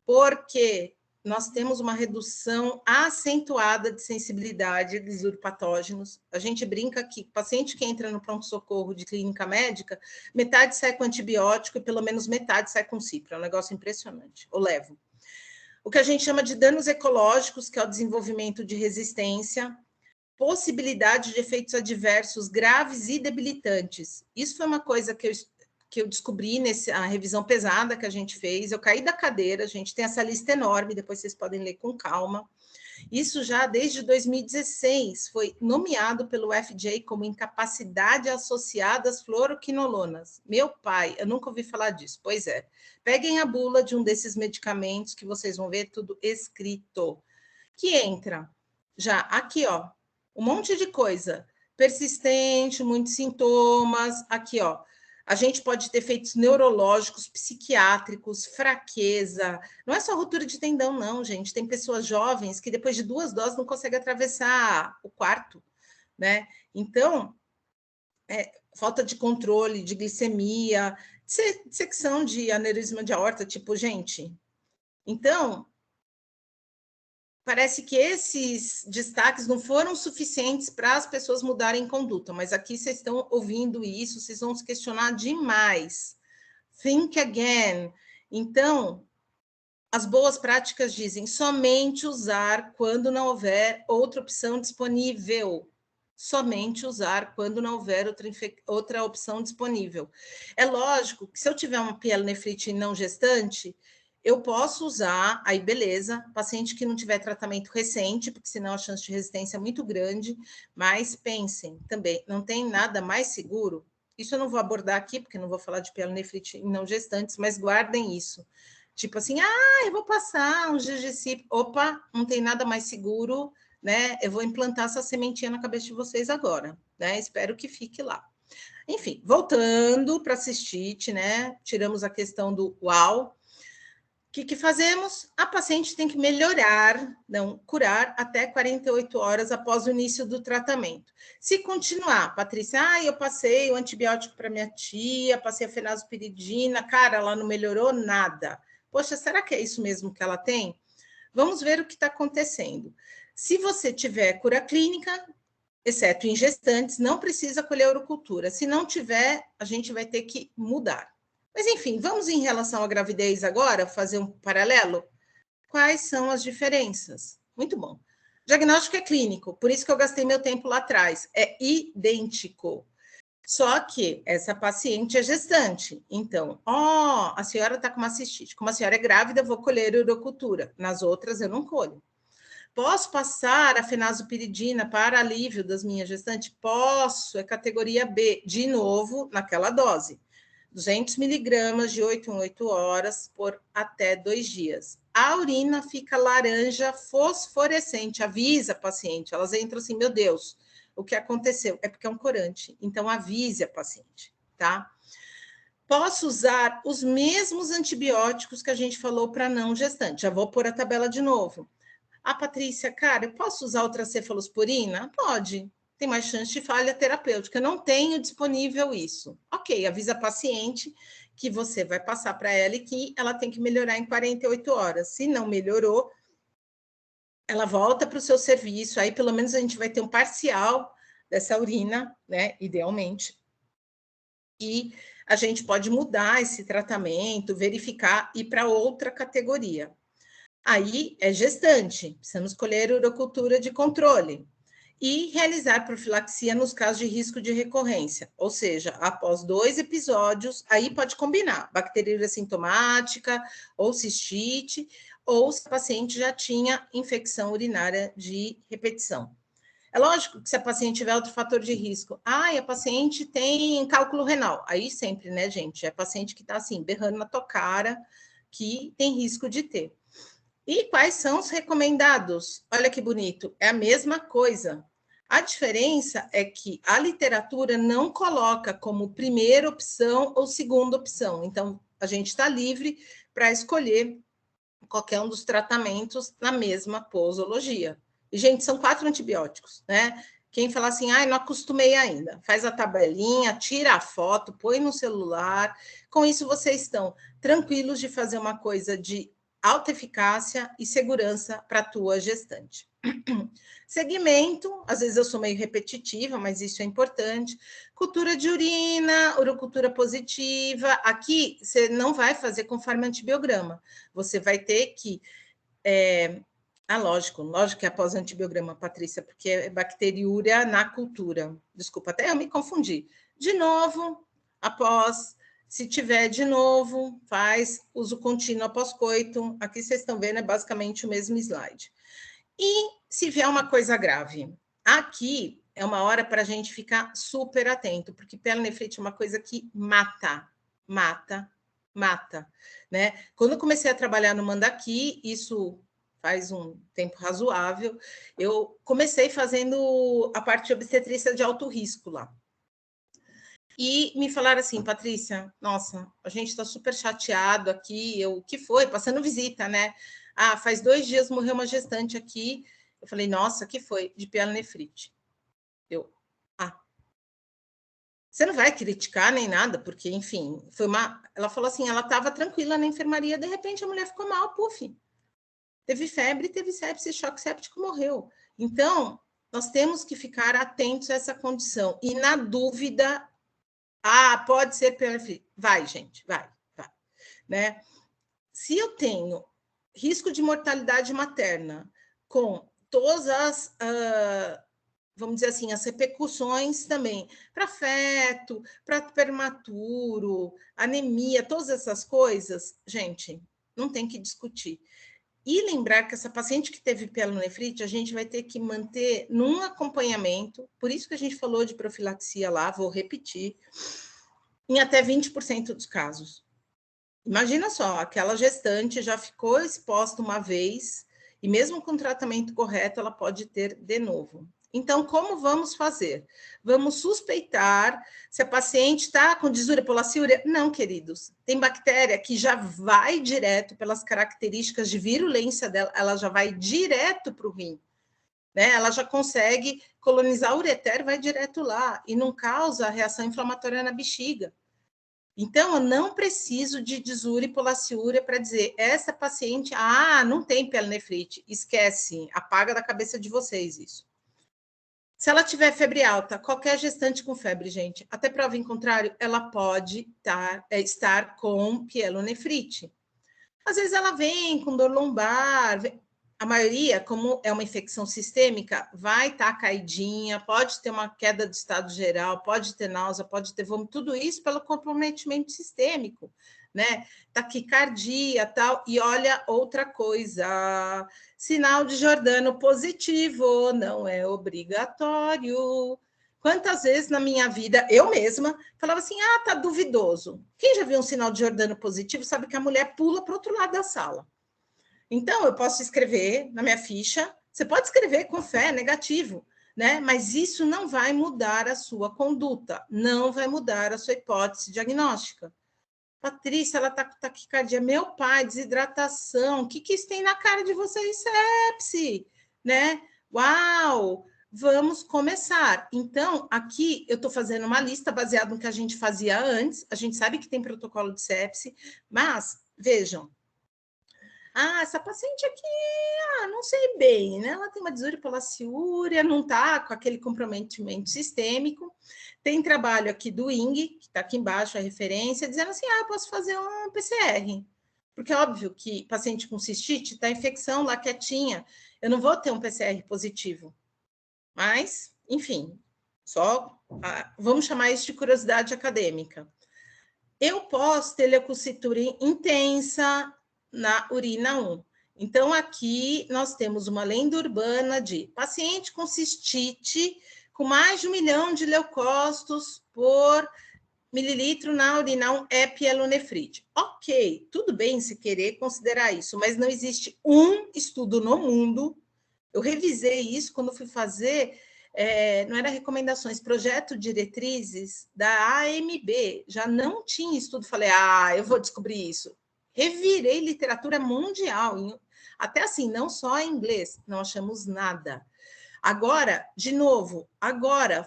porque nós temos uma redução acentuada de sensibilidade dos uropatógenos. A gente brinca que paciente que entra no pronto-socorro de clínica médica, metade sai com antibiótico e pelo menos metade sai com cipro. É um negócio impressionante. Eu levo. O que a gente chama de danos ecológicos, que é o desenvolvimento de resistência, possibilidade de efeitos adversos graves e debilitantes. Isso foi uma coisa que eu descobri nessa revisão pesada que a gente fez. Eu caí da cadeira, a gente tem essa lista enorme, depois vocês podem ler com calma. Isso já desde 2016 foi nomeado pelo FDA como incapacidade associada às fluoroquinolonas. Meu pai, eu nunca ouvi falar disso. Pois é. Peguem a bula de um desses medicamentos que vocês vão ver tudo escrito. Que entra já aqui, ó, um monte de coisa. Persistente, muitos sintomas. Aqui, ó. A gente pode ter efeitos neurológicos, psiquiátricos, fraqueza. Não é só ruptura de tendão, não, gente. Tem pessoas jovens que depois de 2 doses não conseguem atravessar o quarto, né? Então, falta de controle de glicemia, dissecção de aneurisma de aorta, tipo, gente. Então, parece que esses destaques não foram suficientes para as pessoas mudarem conduta, mas aqui vocês estão ouvindo isso, vocês vão se questionar demais. Think again. Então, as boas práticas dizem somente usar quando não houver outra opção disponível. Somente usar quando não houver outra opção disponível. É lógico que se eu tiver uma pielonefrite não gestante, eu posso usar, aí beleza, paciente que não tiver tratamento recente, porque senão a chance de resistência é muito grande, mas pensem também, não tem nada mais seguro, isso eu não vou abordar aqui, porque não vou falar de pielonefrite não gestantes, mas guardem isso. Tipo assim, eu vou passar um GGCIP, opa, não tem nada mais seguro, né? Eu vou implantar essa sementinha na cabeça de vocês agora, né? Espero que fique lá. Enfim, voltando para a cistite, né? Tiramos a questão do uau. O que fazemos? A paciente tem que melhorar, não curar, até 48 horas após o início do tratamento. Se continuar, Patrícia, eu passei o antibiótico para minha tia, passei a fenazopiridina, cara, ela não melhorou nada. Poxa, será que é isso mesmo que ela tem? Vamos ver o que está acontecendo. Se você tiver cura clínica, exceto em gestantes, não precisa colher urocultura. Se não tiver, a gente vai ter que mudar. Mas, enfim, vamos em relação à gravidez agora, fazer um paralelo? Quais são as diferenças? Muito bom. Diagnóstico é clínico, por isso que eu gastei meu tempo lá atrás. É idêntico. Só que essa paciente é gestante. Então, a senhora está com uma cistite. Como a senhora é grávida, eu vou colher urocultura. Nas outras, eu não colho. Posso passar a fenazopiridina para alívio das minhas gestantes? Posso, é categoria B. De novo, naquela dose. 200 miligramas de 8 em 8 horas por até 2 dias. A urina fica laranja fosforescente, avisa a paciente. Elas entram assim, meu Deus, o que aconteceu? É porque é um corante, então avise a paciente, tá? Posso usar os mesmos antibióticos que a gente falou para não gestante. Já vou pôr a tabela de novo. Patrícia, cara, eu posso usar outra cefalosporina? Pode. Tem mais chance de falha terapêutica. Não tenho disponível isso. Ok, avisa a paciente que você vai passar para ela e que ela tem que melhorar em 48 horas. Se não melhorou, ela volta para o seu serviço. Aí, pelo menos, a gente vai ter um parcial dessa urina, né? Idealmente. E a gente pode mudar esse tratamento, verificar e ir para outra categoria. Aí é gestante, precisamos escolher urocultura de controle. e realizar profilaxia nos casos de risco de recorrência, ou seja, após 2 episódios, aí pode combinar, bacteriúria sintomática ou cistite, ou se o paciente já tinha infecção urinária de repetição. É lógico que se a paciente tiver outro fator de risco, a paciente tem cálculo renal, aí sempre, né, gente, é paciente que está assim, berrando na tua cara, que tem risco de ter. E quais são os recomendados? Olha que bonito, é a mesma coisa. A diferença é que a literatura não coloca como primeira opção ou segunda opção. Então, a gente está livre para escolher qualquer um dos tratamentos na mesma posologia. E, gente, são 4 antibióticos, né? Quem fala assim, não acostumei ainda, faz a tabelinha, tira a foto, põe no celular. Com isso, vocês estão tranquilos de fazer uma coisa de alta eficácia e segurança para a tua gestante. Segmento, às vezes eu sou meio repetitiva, mas isso é importante. Cultura de urina, urocultura positiva. Aqui você não vai fazer conforme antibiograma. Você vai ter que... lógico que é após antibiograma, Patrícia, porque é bacteriúria na cultura. Desculpa, até eu me confundi. De novo, após... Se tiver de novo, faz uso contínuo após coito. Aqui vocês estão vendo, é basicamente o mesmo slide. E se vier uma coisa grave, aqui é uma hora para a gente ficar super atento, porque pielonefrite é uma coisa que mata, né? Quando eu comecei a trabalhar no Mandaki, isso faz um tempo razoável, eu comecei fazendo a parte de obstetrícia de alto risco lá. E me falaram assim, Patrícia, nossa, a gente está super chateado aqui, o que foi? Passando visita, né? Faz 2 dias morreu uma gestante aqui. Eu falei, nossa, que foi? De pielonefrite. Você não vai criticar nem nada, porque, enfim, foi uma... Ela falou assim, ela estava tranquila na enfermaria, de repente a mulher ficou mal, puf. Teve febre, teve sepsis, choque séptico, morreu. Então, nós temos que ficar atentos a essa condição. E, na dúvida... pode ser pielonefrite. Vai, gente, vai. Né? Se eu tenho risco de mortalidade materna com todas as, vamos dizer assim, as repercussões também para feto, para prematuro, anemia, todas essas coisas, gente, não tem que discutir. E lembrar que essa paciente que teve pielonefrite, a gente vai ter que manter num acompanhamento, por isso que a gente falou de profilaxia lá, vou repetir, em até 20% dos casos. Imagina só, aquela gestante já ficou exposta uma vez, e mesmo com o tratamento correto, ela pode ter de novo. Então, como vamos fazer? Vamos suspeitar se a paciente está com disúria polaciúria? Não, queridos. Tem bactéria que já vai direto, pelas características de virulência dela, ela já vai direto para o rim. Né? Ela já consegue colonizar o ureter, vai direto lá, e não causa reação inflamatória na bexiga. Então, eu não preciso de disúria e polaciúria para dizer, essa paciente, não tem pielonefrite, esquece, apaga da cabeça de vocês isso. Se ela tiver febre alta, qualquer gestante com febre, gente, até prova em contrário, ela pode estar com pielonefrite. Às vezes ela vem com dor lombar, a maioria, como é uma infecção sistêmica, vai estar caidinha, pode ter uma queda de estado geral, pode ter náusea, pode ter vômito, tudo isso pelo comprometimento sistêmico, né? Taquicardia, tal. E olha outra coisa, sinal de Giordano positivo, não é obrigatório. Quantas vezes na minha vida, eu mesma, falava assim, tá duvidoso. Quem já viu um sinal de Giordano positivo sabe que a mulher pula para o outro lado da sala. Então, eu posso escrever na minha ficha, você pode escrever com fé, negativo, né? Mas isso não vai mudar a sua conduta, não vai mudar a sua hipótese diagnóstica. Patrícia, ela está com taquicardia. Meu pai, desidratação. O que isso tem na cara de vocês? Sepse, né? Uau! Vamos começar. Então, aqui eu estou fazendo uma lista baseada no que a gente fazia antes. A gente sabe que tem protocolo de sepse, mas, vejam, essa paciente aqui, não sei bem, né? Ela tem uma disúria polaciúria, não está com aquele comprometimento sistêmico. Tem trabalho aqui do ING, que está aqui embaixo a referência, dizendo assim, eu posso fazer um PCR. Porque é óbvio que paciente com cistite está infecção lá quietinha, eu não vou ter um PCR positivo. Mas, enfim, só vamos chamar isso de curiosidade acadêmica. Eu posso ter leucocitura intensa na urina 1. Então, aqui nós temos uma lenda urbana de paciente com cistite com mais de 1 milhão de leucócitos por mililitro na urina 1 é pielonefrite. Ok, tudo bem se querer considerar isso, mas não existe um estudo no mundo. Eu revisei isso quando fui fazer, não era recomendações, projeto diretrizes da AMB, já não tinha estudo, falei, eu vou descobrir isso. Revirei literatura mundial, até assim, não só em inglês, não achamos nada. Agora, de novo,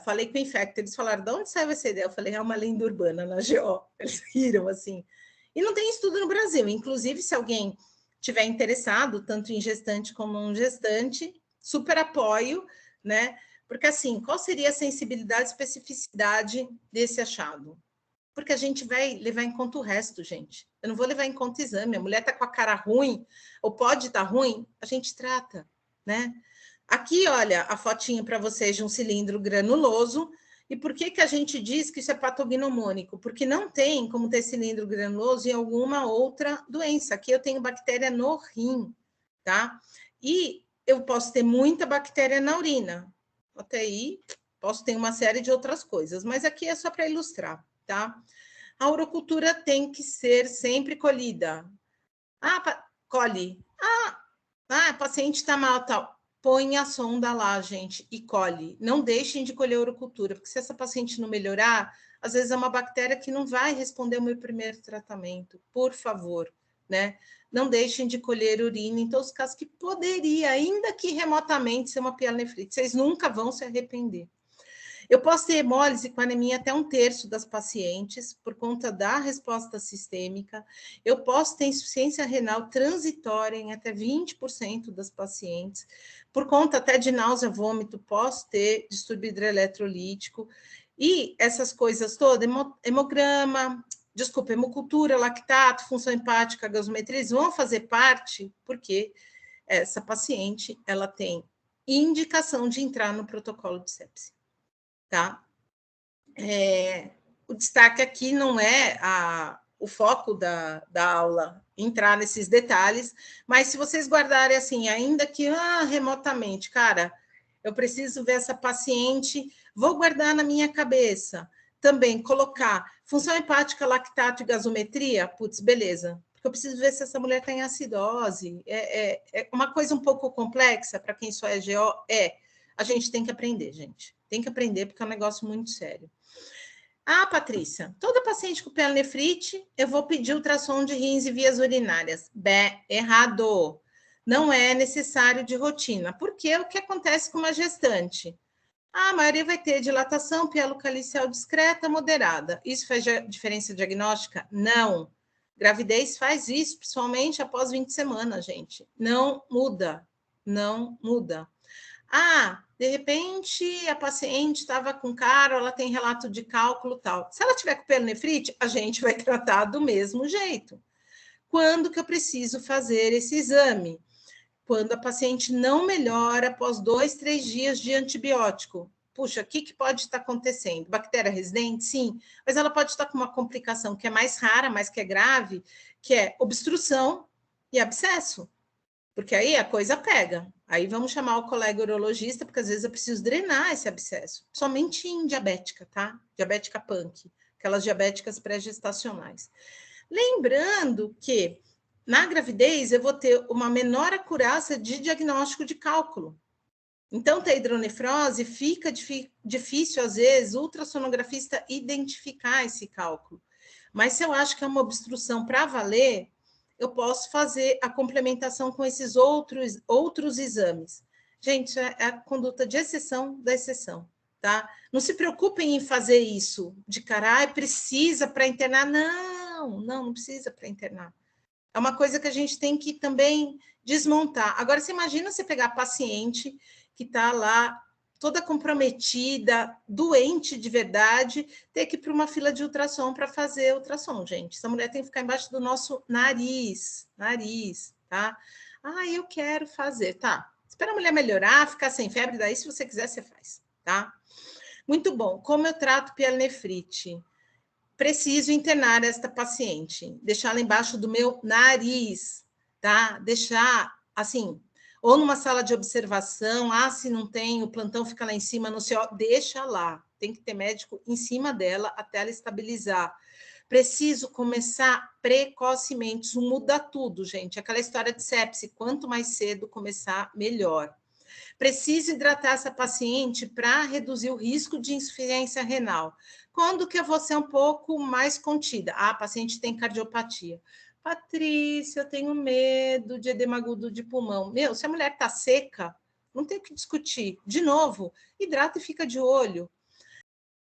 falei com o Infecto, eles falaram, de onde saiu essa ideia? Eu falei, é uma lenda urbana na GO. Eles riram, assim. E não tem estudo no Brasil. Inclusive, se alguém tiver interessado, tanto em gestante como não gestante, super apoio, né? Porque, assim, qual seria a sensibilidade e especificidade desse achado? Porque a gente vai levar em conta o resto, gente. Eu não vou levar em conta o exame. A mulher está com a cara ruim, ou pode estar ruim, a gente trata, né? Aqui, olha, a fotinha para vocês de um cilindro granuloso. E por que a gente diz que isso é patognomônico? Porque não tem como ter cilindro granuloso em alguma outra doença. Aqui eu tenho bactéria no rim, tá? E eu posso ter muita bactéria na urina. Até aí, posso ter uma série de outras coisas, mas aqui é só para ilustrar, tá? A urocultura tem que ser sempre colhida. Colhe. A paciente está mal, tal. Põe a sonda lá, gente, e colhe. Não deixem de colher a urocultura, porque se essa paciente não melhorar, às vezes é uma bactéria que não vai responder ao meu primeiro tratamento. Por favor, né? Não deixem de colher urina em todos os casos que poderia, ainda que remotamente, ser uma pielonefrite. Vocês nunca vão se arrepender. Eu posso ter hemólise com anemia até 1/3 das pacientes, por conta da resposta sistêmica. Eu posso ter insuficiência renal transitória em até 20% das pacientes, por conta até de náusea, vômito, posso ter distúrbio hidroeletrolítico. E essas coisas todas, hemocultura, lactato, função hepática, gasometria, vão fazer parte, porque essa paciente, ela tem indicação de entrar no protocolo de sepse. Tá? O destaque aqui não é o foco da aula entrar nesses detalhes, mas se vocês guardarem assim, ainda que remotamente, cara, eu preciso ver essa paciente, vou guardar na minha cabeça. Também colocar função hepática, lactato e gasometria, putz, beleza. Porque eu preciso ver se essa mulher tem acidose. É uma coisa um pouco complexa para quem só é GO, a gente tem que aprender, gente. Tem que aprender, porque é um negócio muito sério. Patrícia, toda paciente com pielonefrite, eu vou pedir ultrassom de rins e vias urinárias. Errado. Não é necessário de rotina. Porque o que acontece com uma gestante? A maioria vai ter dilatação pielocalicial discreta, moderada. Isso faz diferença diagnóstica? Não. Gravidez faz isso, principalmente após 20 semanas, gente. Não muda. Não muda. De repente a paciente estava com caro, ela tem relato de cálculo tal. Se ela tiver com pielonefrite, a gente vai tratar do mesmo jeito. Quando que eu preciso fazer esse exame? Quando a paciente não melhora após 2, 3 dias de antibiótico. Puxa, o que pode estar acontecendo? Bactéria residente? Sim, mas ela pode estar com uma complicação que é mais rara, mas que é grave, que é obstrução e abscesso. Porque aí a coisa pega. Aí vamos chamar o colega urologista, porque às vezes eu preciso drenar esse abscesso. Somente em diabética, tá? Diabética punk, aquelas diabéticas pré-gestacionais. Lembrando que na gravidez eu vou ter uma menor acurácia de diagnóstico de cálculo. Então, ter hidronefrose fica difícil, às vezes, o ultrassonografista identificar esse cálculo. Mas se eu acho que é uma obstrução para valer, eu posso fazer a complementação com esses outros exames. Gente, é a conduta de exceção da exceção, tá? Não se preocupem em fazer isso de cara, precisa para internar. Não precisa para internar. É uma coisa que a gente tem que também desmontar. Agora, você imagina você pegar a paciente que está lá toda comprometida, doente de verdade, ter que ir para uma fila de ultrassom para fazer ultrassom, gente. Essa mulher tem que ficar embaixo do nosso nariz, tá? Eu quero fazer, tá? Espera a mulher melhorar, ficar sem febre, daí se você quiser, você faz, tá? Muito bom. Como eu trato pielonefrite? Preciso internar esta paciente, deixá-la embaixo do meu nariz, tá? Deixar, assim, ou numa sala de observação, se não tem, o plantão fica lá em cima, no CO, deixa lá. Tem que ter médico em cima dela até ela estabilizar. Preciso começar precocemente, isso muda tudo, gente. Aquela história de sepse, quanto mais cedo começar, melhor. Preciso hidratar essa paciente para reduzir o risco de insuficiência renal. Quando que eu vou ser um pouco mais contida? A paciente tem cardiopatia. Patrícia, eu tenho medo de edema agudo de pulmão. Se a mulher está seca, não tem o que discutir. De novo, hidrata e fica de olho.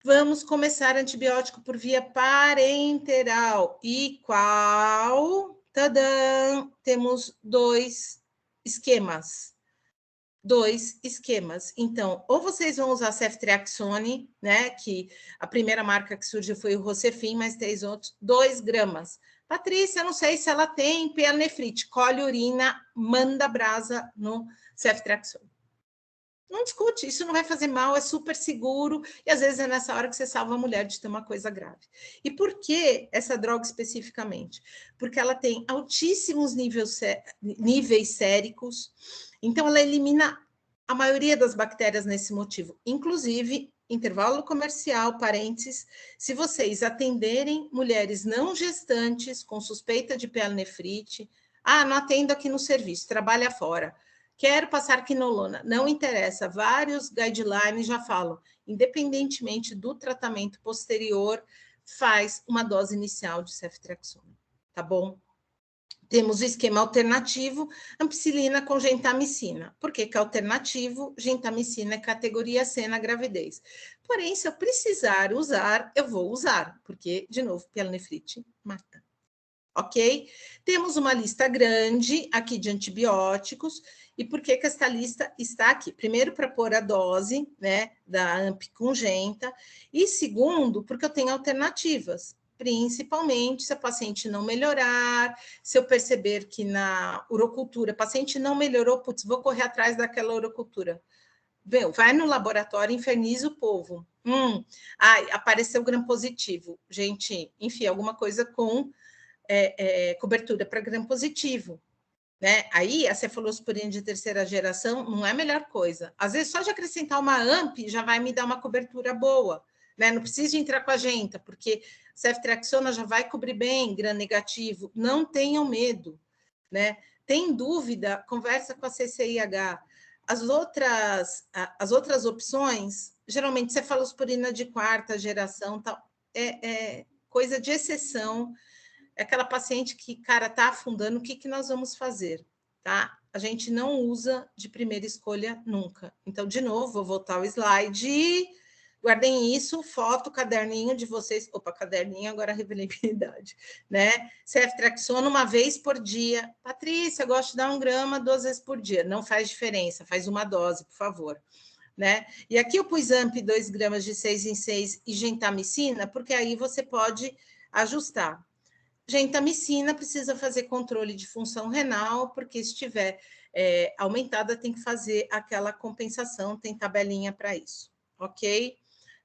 Vamos começar antibiótico por via parenteral. E qual? Tadã! Temos 2 esquemas. 2 esquemas. Então, ou vocês vão usar ceftriaxone, né? Que a primeira marca que surgiu foi o Rocefin, mas tem outros, 2 gramas. Patrícia, não sei se ela tem pielonefrite. Colhe urina, manda brasa no ceftriaxone. Não discute, isso não vai fazer mal, é super seguro, e às vezes é nessa hora que você salva a mulher de ter uma coisa grave. E por que essa droga especificamente? Porque ela tem altíssimos níveis séricos, então ela elimina a maioria das bactérias nesse motivo, inclusive, intervalo comercial, parênteses, se vocês atenderem mulheres não gestantes com suspeita de pielonefrite, não atendo aqui no serviço, trabalha fora. Quero passar quinolona, não interessa, vários guidelines já falam, independentemente do tratamento posterior, faz uma dose inicial de ceftriaxona, tá bom? Temos o esquema alternativo, ampicilina com gentamicina. Por que é alternativo? Gentamicina é categoria C na gravidez. Porém, se eu precisar usar, eu vou usar, porque, de novo, pielonefrite mata. Ok? Temos uma lista grande aqui de antibióticos. E por que essa lista está aqui? Primeiro, para pôr a dose, né, da AMP congenta. E segundo, porque eu tenho alternativas. Principalmente se a paciente não melhorar, se eu perceber que na urocultura a paciente não melhorou, putz, vou correr atrás daquela urocultura. Vai no laboratório, inferniza o povo. Apareceu gram positivo. Gente, enfim, alguma coisa com cobertura para gram positivo. Né? Aí, a cefalosporina de terceira geração não é a melhor coisa. Às vezes, só de acrescentar uma AMP já vai me dar uma cobertura boa. Né? Não precisa entrar com a genta, porque ceftriaxona já vai cobrir bem gram negativo. Não tenham medo. Né? Tem dúvida, conversa com a CCIH. As outras opções, geralmente, cefalosporina de quarta geração, tal, é coisa de exceção. É aquela paciente que, cara, tá afundando, o que nós vamos fazer, tá? A gente não usa de primeira escolha nunca. Então, de novo, vou voltar ao slide. Guardem isso, foto, caderninho de vocês. Opa, caderninho, agora revelei minha idade, né? Ceftriaxona uma vez por dia. Patrícia, eu gosto de dar 1 grama 2 vezes por dia. Não faz diferença, faz uma dose, por favor. Né? E aqui eu pus AMP 2 gramas de 6 em 6 e gentamicina, porque aí você pode ajustar. Gentamicina precisa fazer controle de função renal, porque se estiver aumentada, tem que fazer aquela compensação, tem tabelinha para isso, ok?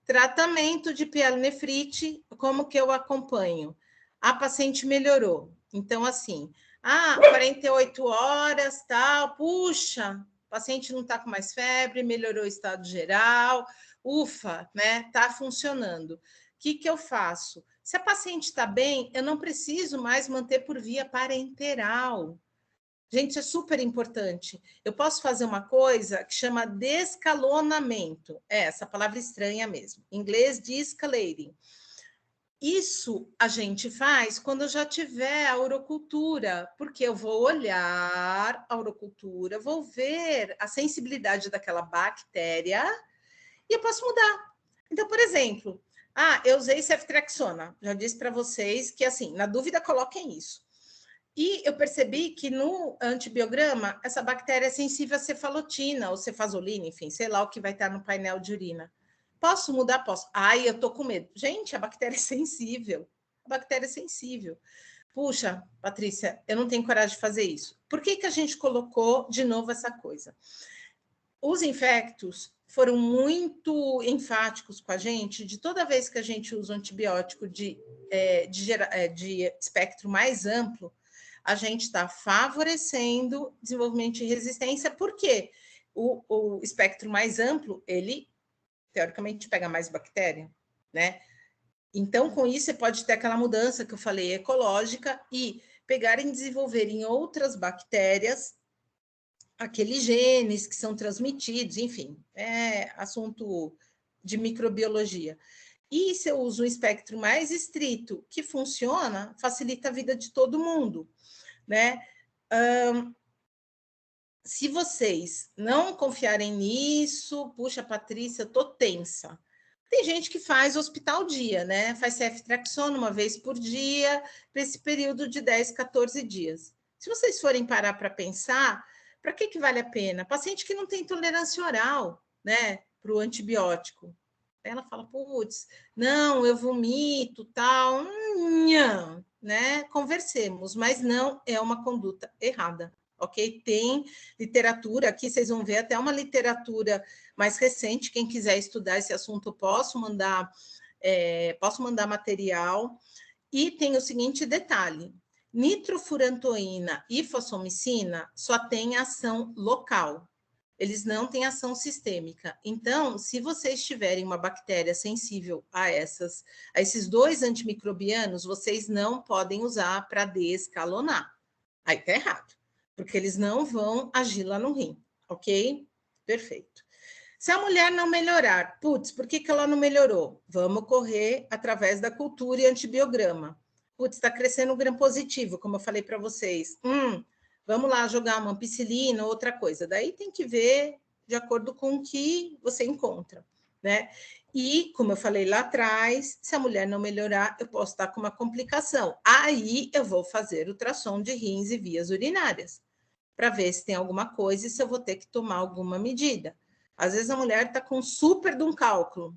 Tratamento de pielonefrite, como que eu acompanho? A paciente melhorou, então assim, 48 horas, tal, puxa, o paciente não está com mais febre, melhorou o estado geral, ufa, né, tá funcionando. O que eu faço? Se a paciente está bem, eu não preciso mais manter por via parenteral. Gente, isso é super importante. Eu posso fazer uma coisa que chama descalonamento. Essa palavra estranha mesmo. Em inglês, de-escalating. Isso a gente faz quando eu já tiver a urocultura, porque eu vou olhar a urocultura, vou ver a sensibilidade daquela bactéria e eu posso mudar. Então, por exemplo, eu usei ceftriaxona. Já disse para vocês que, assim, na dúvida, coloquem isso. E eu percebi que no antibiograma, essa bactéria é sensível a cefalotina ou cefazolina, enfim, sei lá o que vai estar no painel de urina. Posso mudar? Posso. Eu tô com medo. Gente, a bactéria é sensível. A bactéria é sensível. Puxa, Patrícia, eu não tenho coragem de fazer isso. Por que a gente colocou de novo essa coisa? Os infectos foram muito enfáticos com a gente, de toda vez que a gente usa um antibiótico de espectro mais amplo, a gente está favorecendo desenvolvimento de resistência, porque o espectro mais amplo, ele, teoricamente, pega mais bactéria, né? Então, com isso, você pode ter aquela mudança que eu falei, ecológica, e pegar e desenvolver em outras bactérias aqueles genes que são transmitidos, enfim, é assunto de microbiologia. E se eu uso um espectro mais estrito, que funciona, facilita a vida de todo mundo, né? Se vocês não confiarem nisso, puxa, Patrícia, eu tô tensa. Tem gente que faz hospital dia, né? Faz ceftriaxona uma vez por dia, para esse período de 10, 14 dias. Se vocês forem parar para pensar, para que vale a pena? Paciente que não tem tolerância oral, né, para o antibiótico. Ela fala, putz, não, eu vomito, tal, não, né? Conversemos, mas não é uma conduta errada, ok? Tem literatura, aqui vocês vão ver até uma literatura mais recente, quem quiser estudar esse assunto, posso mandar material. E tem o seguinte detalhe, nitrofurantoína e fosfomicina só têm ação local, eles não têm ação sistêmica. Então, se vocês tiverem uma bactéria sensível a esses dois antimicrobianos, vocês não podem usar para descalonar. Aí tá errado, porque eles não vão agir lá no rim, ok? Perfeito. Se a mulher não melhorar, putz, por que ela não melhorou? Vamos correr através da cultura e antibiograma. Putz, está crescendo um gram positivo, como eu falei para vocês. Vamos lá jogar uma ampicilina, outra coisa. Daí tem que ver de acordo com o que você encontra, né? E, como eu falei lá atrás, se a mulher não melhorar, eu posso estar com uma complicação. Aí eu vou fazer ultrassom de rins e vias urinárias, para ver se tem alguma coisa e se eu vou ter que tomar alguma medida. Às vezes a mulher está com super de um cálculo.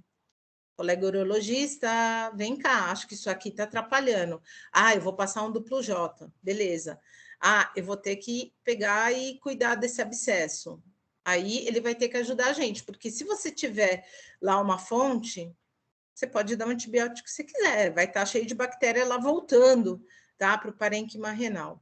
Colega urologista, vem cá, acho que isso aqui está atrapalhando. Eu vou passar um duplo J, beleza. Eu vou ter que pegar e cuidar desse abscesso. Aí ele vai ter que ajudar a gente, porque se você tiver lá uma fonte, você pode dar um antibiótico se quiser, vai estar cheio de bactéria lá voltando, tá, para o parênquima renal.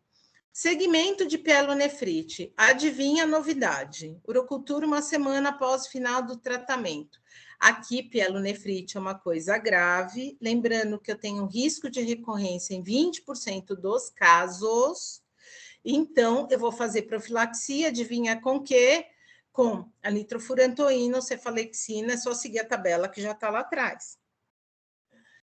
Segmento de pielonefrite. Adivinha a novidade? Urocultura uma semana após o final do tratamento. Aqui, pielonefrite é uma coisa grave. Lembrando que eu tenho risco de recorrência em 20% dos casos. Então, eu vou fazer profilaxia. Adivinha com quê? Com a nitrofurantoína ou cefalexina. É só seguir a tabela que já está lá atrás.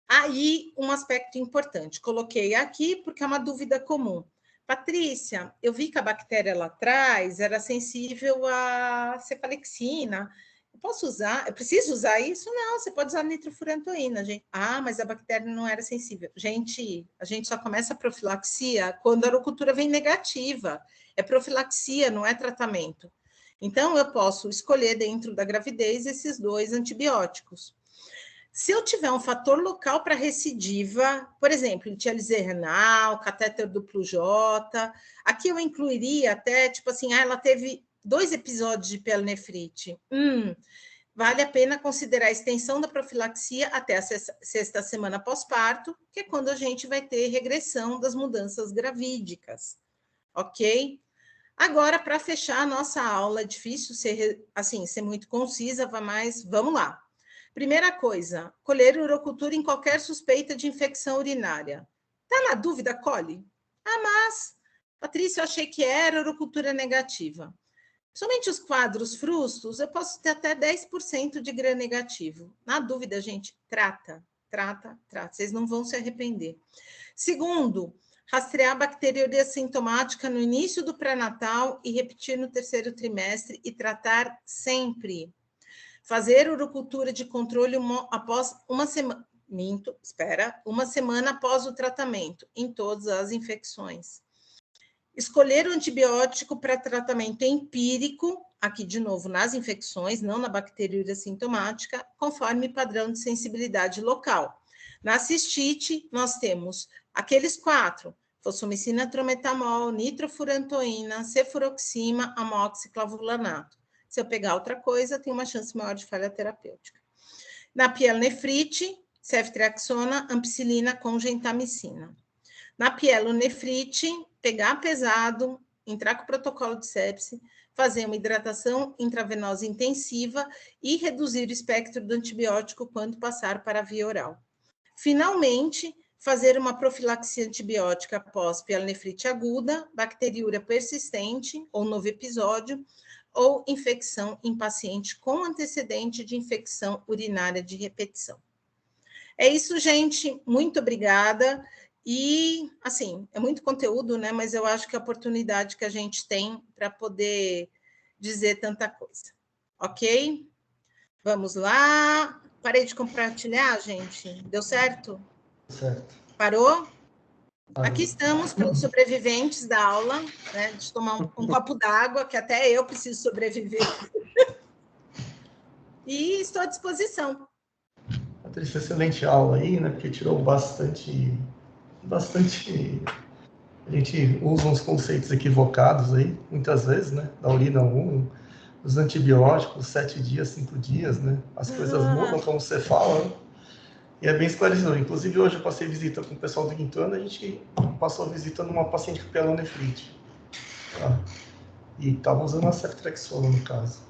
Aí, um aspecto importante. Coloquei aqui porque é uma dúvida comum. Patrícia, eu vi que a bactéria lá atrás era sensível à cefalexina. Eu posso usar? Eu preciso usar isso? Não, você pode usar nitrofurantoína, gente. Mas a bactéria não era sensível. Gente, a gente só começa a profilaxia quando a urocultura vem negativa. É profilaxia, não é tratamento. Então, eu posso escolher dentro da gravidez esses dois antibióticos. Se eu tiver um fator local para recidiva, por exemplo, litialise renal, catéter duplo J, aqui eu incluiria até, tipo assim, ela teve 2 episódios de pielonefrite. Vale a pena considerar a extensão da profilaxia até a 6ª semana pós-parto, que é quando a gente vai ter regressão das mudanças gravídicas, ok? Agora, para fechar a nossa aula, é difícil ser muito concisa, mas vamos lá. Primeira coisa, colher urocultura em qualquer suspeita de infecção urinária. Está na dúvida? Colhe. Mas, Patrícia, eu achei que era urocultura negativa. Somente os quadros frustos, eu posso ter até 10% de gram negativo. Na dúvida, gente, trata. Vocês não vão se arrepender. Segundo, rastrear a bacteriúria sintomática no início do pré-natal e repetir no 3º trimestre e tratar sempre. Fazer urocultura de controle após uma semana. Uma semana após o tratamento, em todas as infecções. Escolher o antibiótico para tratamento empírico, aqui de novo nas infecções, não na bacteriúria sintomática, conforme padrão de sensibilidade local. Na cistite, nós temos aqueles 4, fosfomicina, trometamol, nitrofurantoína, cefuroxima, amoxiclavulanato. Se eu pegar outra coisa, tem uma chance maior de falha terapêutica. Na pielonefrite, ceftriaxona, ampicilina com gentamicina. Na pielonefrite, pegar pesado, entrar com o protocolo de sepse, fazer uma hidratação intravenosa intensiva e reduzir o espectro do antibiótico quando passar para a via oral. Finalmente, fazer uma profilaxia antibiótica após pielonefrite aguda, bacteriúria persistente ou novo episódio, ou infecção em paciente com antecedente de infecção urinária de repetição. É isso, gente. Muito obrigada. E, assim, é muito conteúdo, né? Mas eu acho que a oportunidade que a gente tem para poder dizer tanta coisa. Ok? Vamos lá. Parei de compartilhar, gente? Deu certo? Certo. Parou? Aqui estamos para os sobreviventes da aula, né? Deixa eu tomar um copo d'água, que até eu preciso sobreviver. E estou à disposição. Patrícia, excelente aula aí, né? Porque tirou bastante. A gente usa uns conceitos equivocados aí, muitas vezes, né? Da urina 1, os antibióticos, 7 dias, 5 dias, né? As coisas mudam, como você fala, né? E é bem esclarecedor. Inclusive, hoje eu passei visita com o pessoal do quinto ano, a gente passou visita numa paciente com pielonefrite. Tá? E estava usando a ceftriaxona, no caso.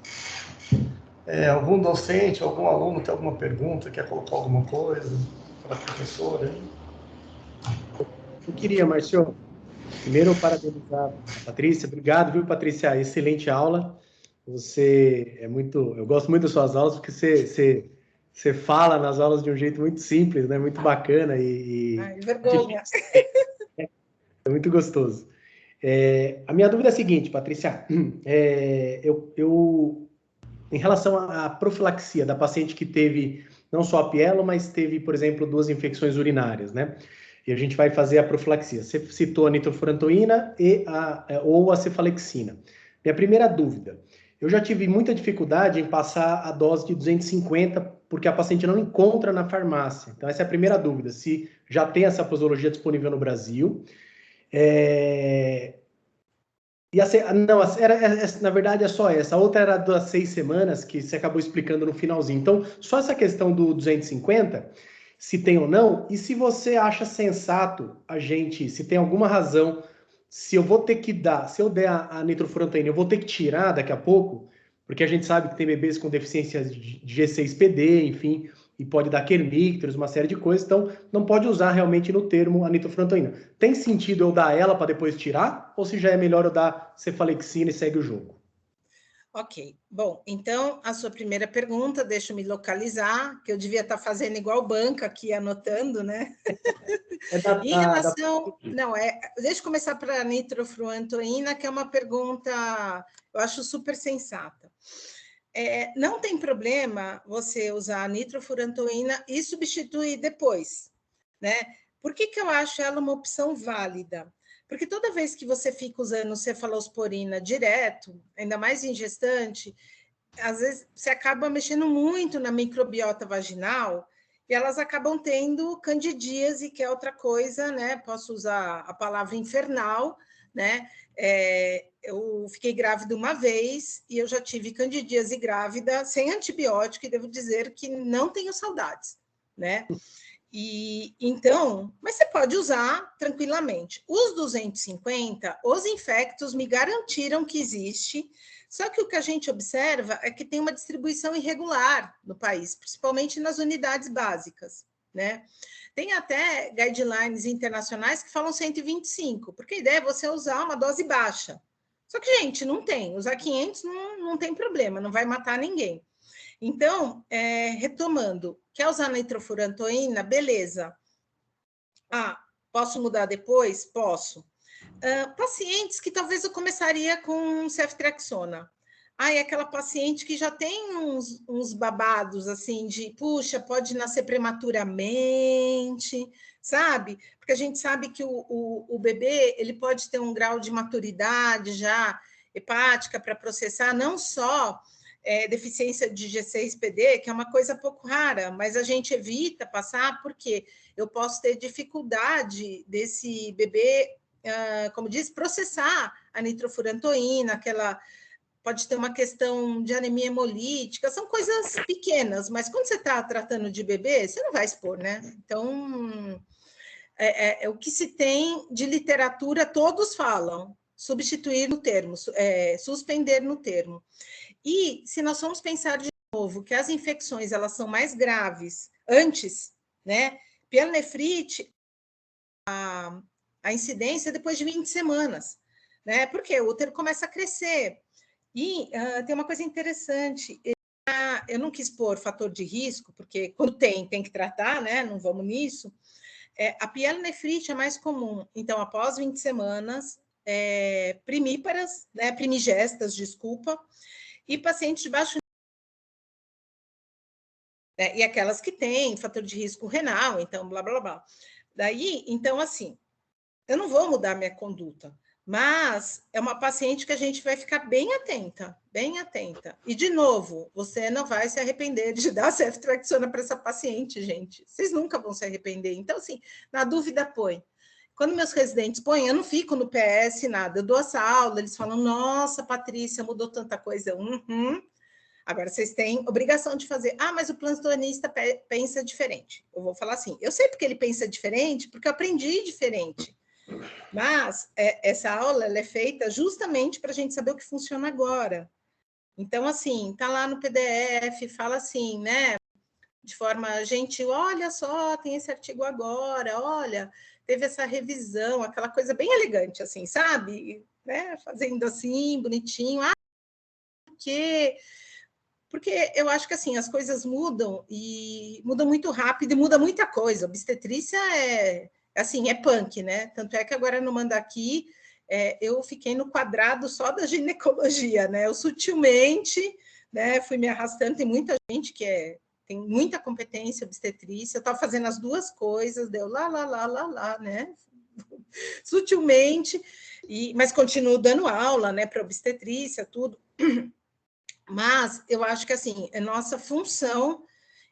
Algum docente, algum aluno tem alguma pergunta, quer colocar alguma coisa para a professora? Hein? Eu queria, Márcio, primeiro parabenizar a Patrícia. Obrigado, viu, Patrícia? Excelente aula. Você é muito... Eu gosto muito das suas aulas, porque você fala nas aulas de um jeito muito simples, né? Muito bacana Ai, vergonha. É muito gostoso. A minha dúvida é a seguinte, Patrícia. Em relação à profilaxia da paciente que teve não só a pielo, mas teve, por exemplo, 2 infecções urinárias, né? E a gente vai fazer a profilaxia. Você citou a nitrofurantoína ou a cefalexina. Minha primeira dúvida. Eu já tive muita dificuldade em passar a dose de 250, porque a paciente não encontra na farmácia. Então, essa é a primeira dúvida. Se já tem essa posologia disponível no Brasil. Na verdade é só essa. A outra era das 6 semanas, que você acabou explicando no finalzinho. Então, só essa questão do 250, se tem ou não, e se você acha sensato se tem alguma razão, se eu der a nitrofurantoína, eu vou ter que tirar daqui a pouco, porque a gente sabe que tem bebês com deficiência de G6PD, enfim, e pode dar kernicterus, uma série de coisas, então não pode usar realmente no termo a nitrofurantoína. Tem sentido eu dar ela para depois tirar, ou se já é melhor eu dar cefalexina e segue o jogo? Ok, bom, então a sua primeira pergunta, deixa eu me localizar, que eu devia estar fazendo igual banca aqui, anotando, né? Em relação... deixa eu começar para a nitrofurantoína, que é uma pergunta, eu acho super sensata. Não tem problema você usar a nitrofurantoína e substituir depois, né? Por que eu acho ela uma opção válida? Porque toda vez que você fica usando cefalosporina direto, ainda mais em gestante, às vezes você acaba mexendo muito na microbiota vaginal e elas acabam tendo candidíase, que é outra coisa, né? Posso usar a palavra infernal, né? Eu fiquei grávida uma vez e eu já tive candidíase grávida sem antibiótico e devo dizer que não tenho saudades, né? E então, mas você pode usar tranquilamente. Os 250, os infectos me garantiram que existe, só que o que a gente observa é que tem uma distribuição irregular no país, principalmente nas unidades básicas, né? Tem até guidelines internacionais que falam 125, porque a ideia é você usar uma dose baixa. Só que, gente, não tem. Usar 500 não tem problema, não vai matar ninguém. Então, retomando, quer usar nitrofurantoína? Beleza. Posso mudar depois? Posso. Pacientes que talvez eu começaria com ceftriaxona. É aquela paciente que já tem uns babados, assim, de, puxa, pode nascer prematuramente, sabe? Porque a gente sabe que o bebê, ele pode ter um grau de maturidade já hepática para processar, não só deficiência de G6PD, que é uma coisa pouco rara, mas a gente evita passar porque eu posso ter dificuldade desse bebê como diz, processar a nitrofurantoína, pode ter uma questão de anemia hemolítica, são coisas pequenas, mas quando você está tratando de bebê, você não vai expor, né? Então, o que se tem de literatura, todos falam, substituir no termo, suspender no termo. E se nós formos pensar de novo que as infecções elas são mais graves antes, né? Pielonefrite, a incidência é depois de 20 semanas, né? Porque o útero começa a crescer. E tem uma coisa interessante, eu não quis pôr fator de risco, porque quando tem que tratar, né? Não vamos nisso. A pielonefrite é mais comum, então, após 20 semanas, primíparas, né? Primigestas, desculpa, e pacientes de baixo e aquelas que têm fator de risco renal, então, blá, blá, blá. Daí, então, assim, eu não vou mudar minha conduta, mas é uma paciente que a gente vai ficar bem atenta, bem atenta. E, de novo, você não vai se arrepender de dar ceftriaxona para essa paciente, gente. Vocês nunca vão se arrepender. Então, assim, na dúvida, põe. Quando meus residentes põem, eu não fico no PS, nada. Eu dou essa aula, eles falam, nossa, Patrícia, mudou tanta coisa. Agora, vocês têm obrigação de fazer. Mas o plantonista pensa diferente. Eu vou falar assim, eu sei porque ele pensa diferente, porque eu aprendi diferente. Mas essa aula ela é feita justamente para a gente saber o que funciona agora. Então, assim, tá lá no PDF, fala assim, né? De forma gentil, olha só, tem esse artigo agora, olha, teve essa revisão, aquela coisa bem elegante, assim, sabe? Né? Fazendo assim, bonitinho. Por quê? Porque eu acho que assim, as coisas mudam e mudam muito rápido e muda muita coisa. Obstetrícia assim, é punk, né? Tanto é que agora no Mandaki eu fiquei no quadrado só da ginecologia, né? Eu sutilmente, né, fui me arrastando, tem muita gente que tem muita competência obstetrícia, eu estava fazendo as duas coisas, deu lá, né? Sutilmente, mas continuo dando aula, né, para obstetrícia, tudo. Mas eu acho que assim, é nossa função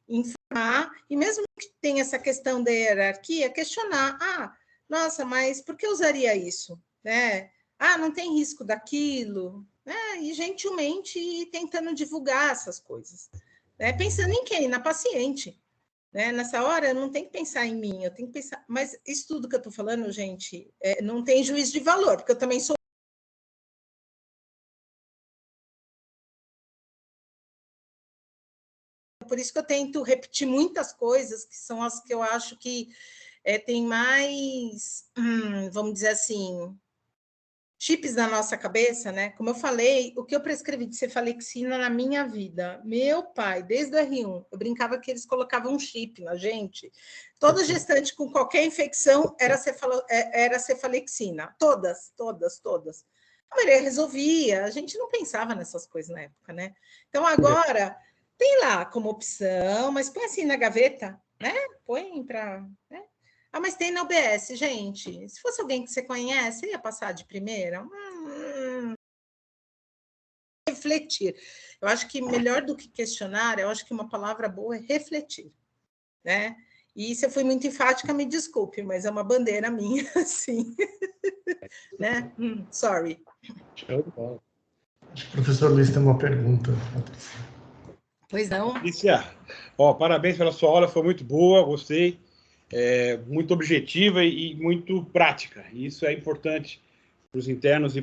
informar, e mesmo que tenha essa questão da hierarquia, questionar, nossa, mas por que usaria isso? Né? Não tem risco daquilo, né? E gentilmente ir tentando divulgar essas coisas. Né? Pensando em quem? Na paciente. Né? Nessa hora, eu não tenho que pensar em mim, eu tenho que pensar. Mas isso tudo que eu estou falando, gente, não tem juízo de valor, porque eu também sou. Por isso que eu tento repetir muitas coisas, que são as que eu acho que tem mais, vamos dizer assim, chips na nossa cabeça, né? Como eu falei, o que eu prescrevi de cefalexina na minha vida, meu pai, desde o R1, eu brincava que eles colocavam um chip na gente. Toda gestante com qualquer infecção era cefalexina. Todas. A maioria resolvia, a gente não pensava nessas coisas na época, né? Então, agora, tem lá como opção, mas põe assim na gaveta, né? Põe para... Né? Mas tem na UBS, gente. Se fosse alguém que você conhece, ia passar de primeira? Refletir. Eu acho que melhor do que questionar, eu acho que uma palavra boa é refletir, né? E se eu fui muito enfática, me desculpe, mas é uma bandeira minha, assim. Né? Sorry. Show de bola. Acho que o professor Luiz tem uma pergunta, Patrícia. Pois não. Patrícia, parabéns pela sua aula, foi muito boa, gostei. Muito objetiva e muito prática. E isso é importante para os internos e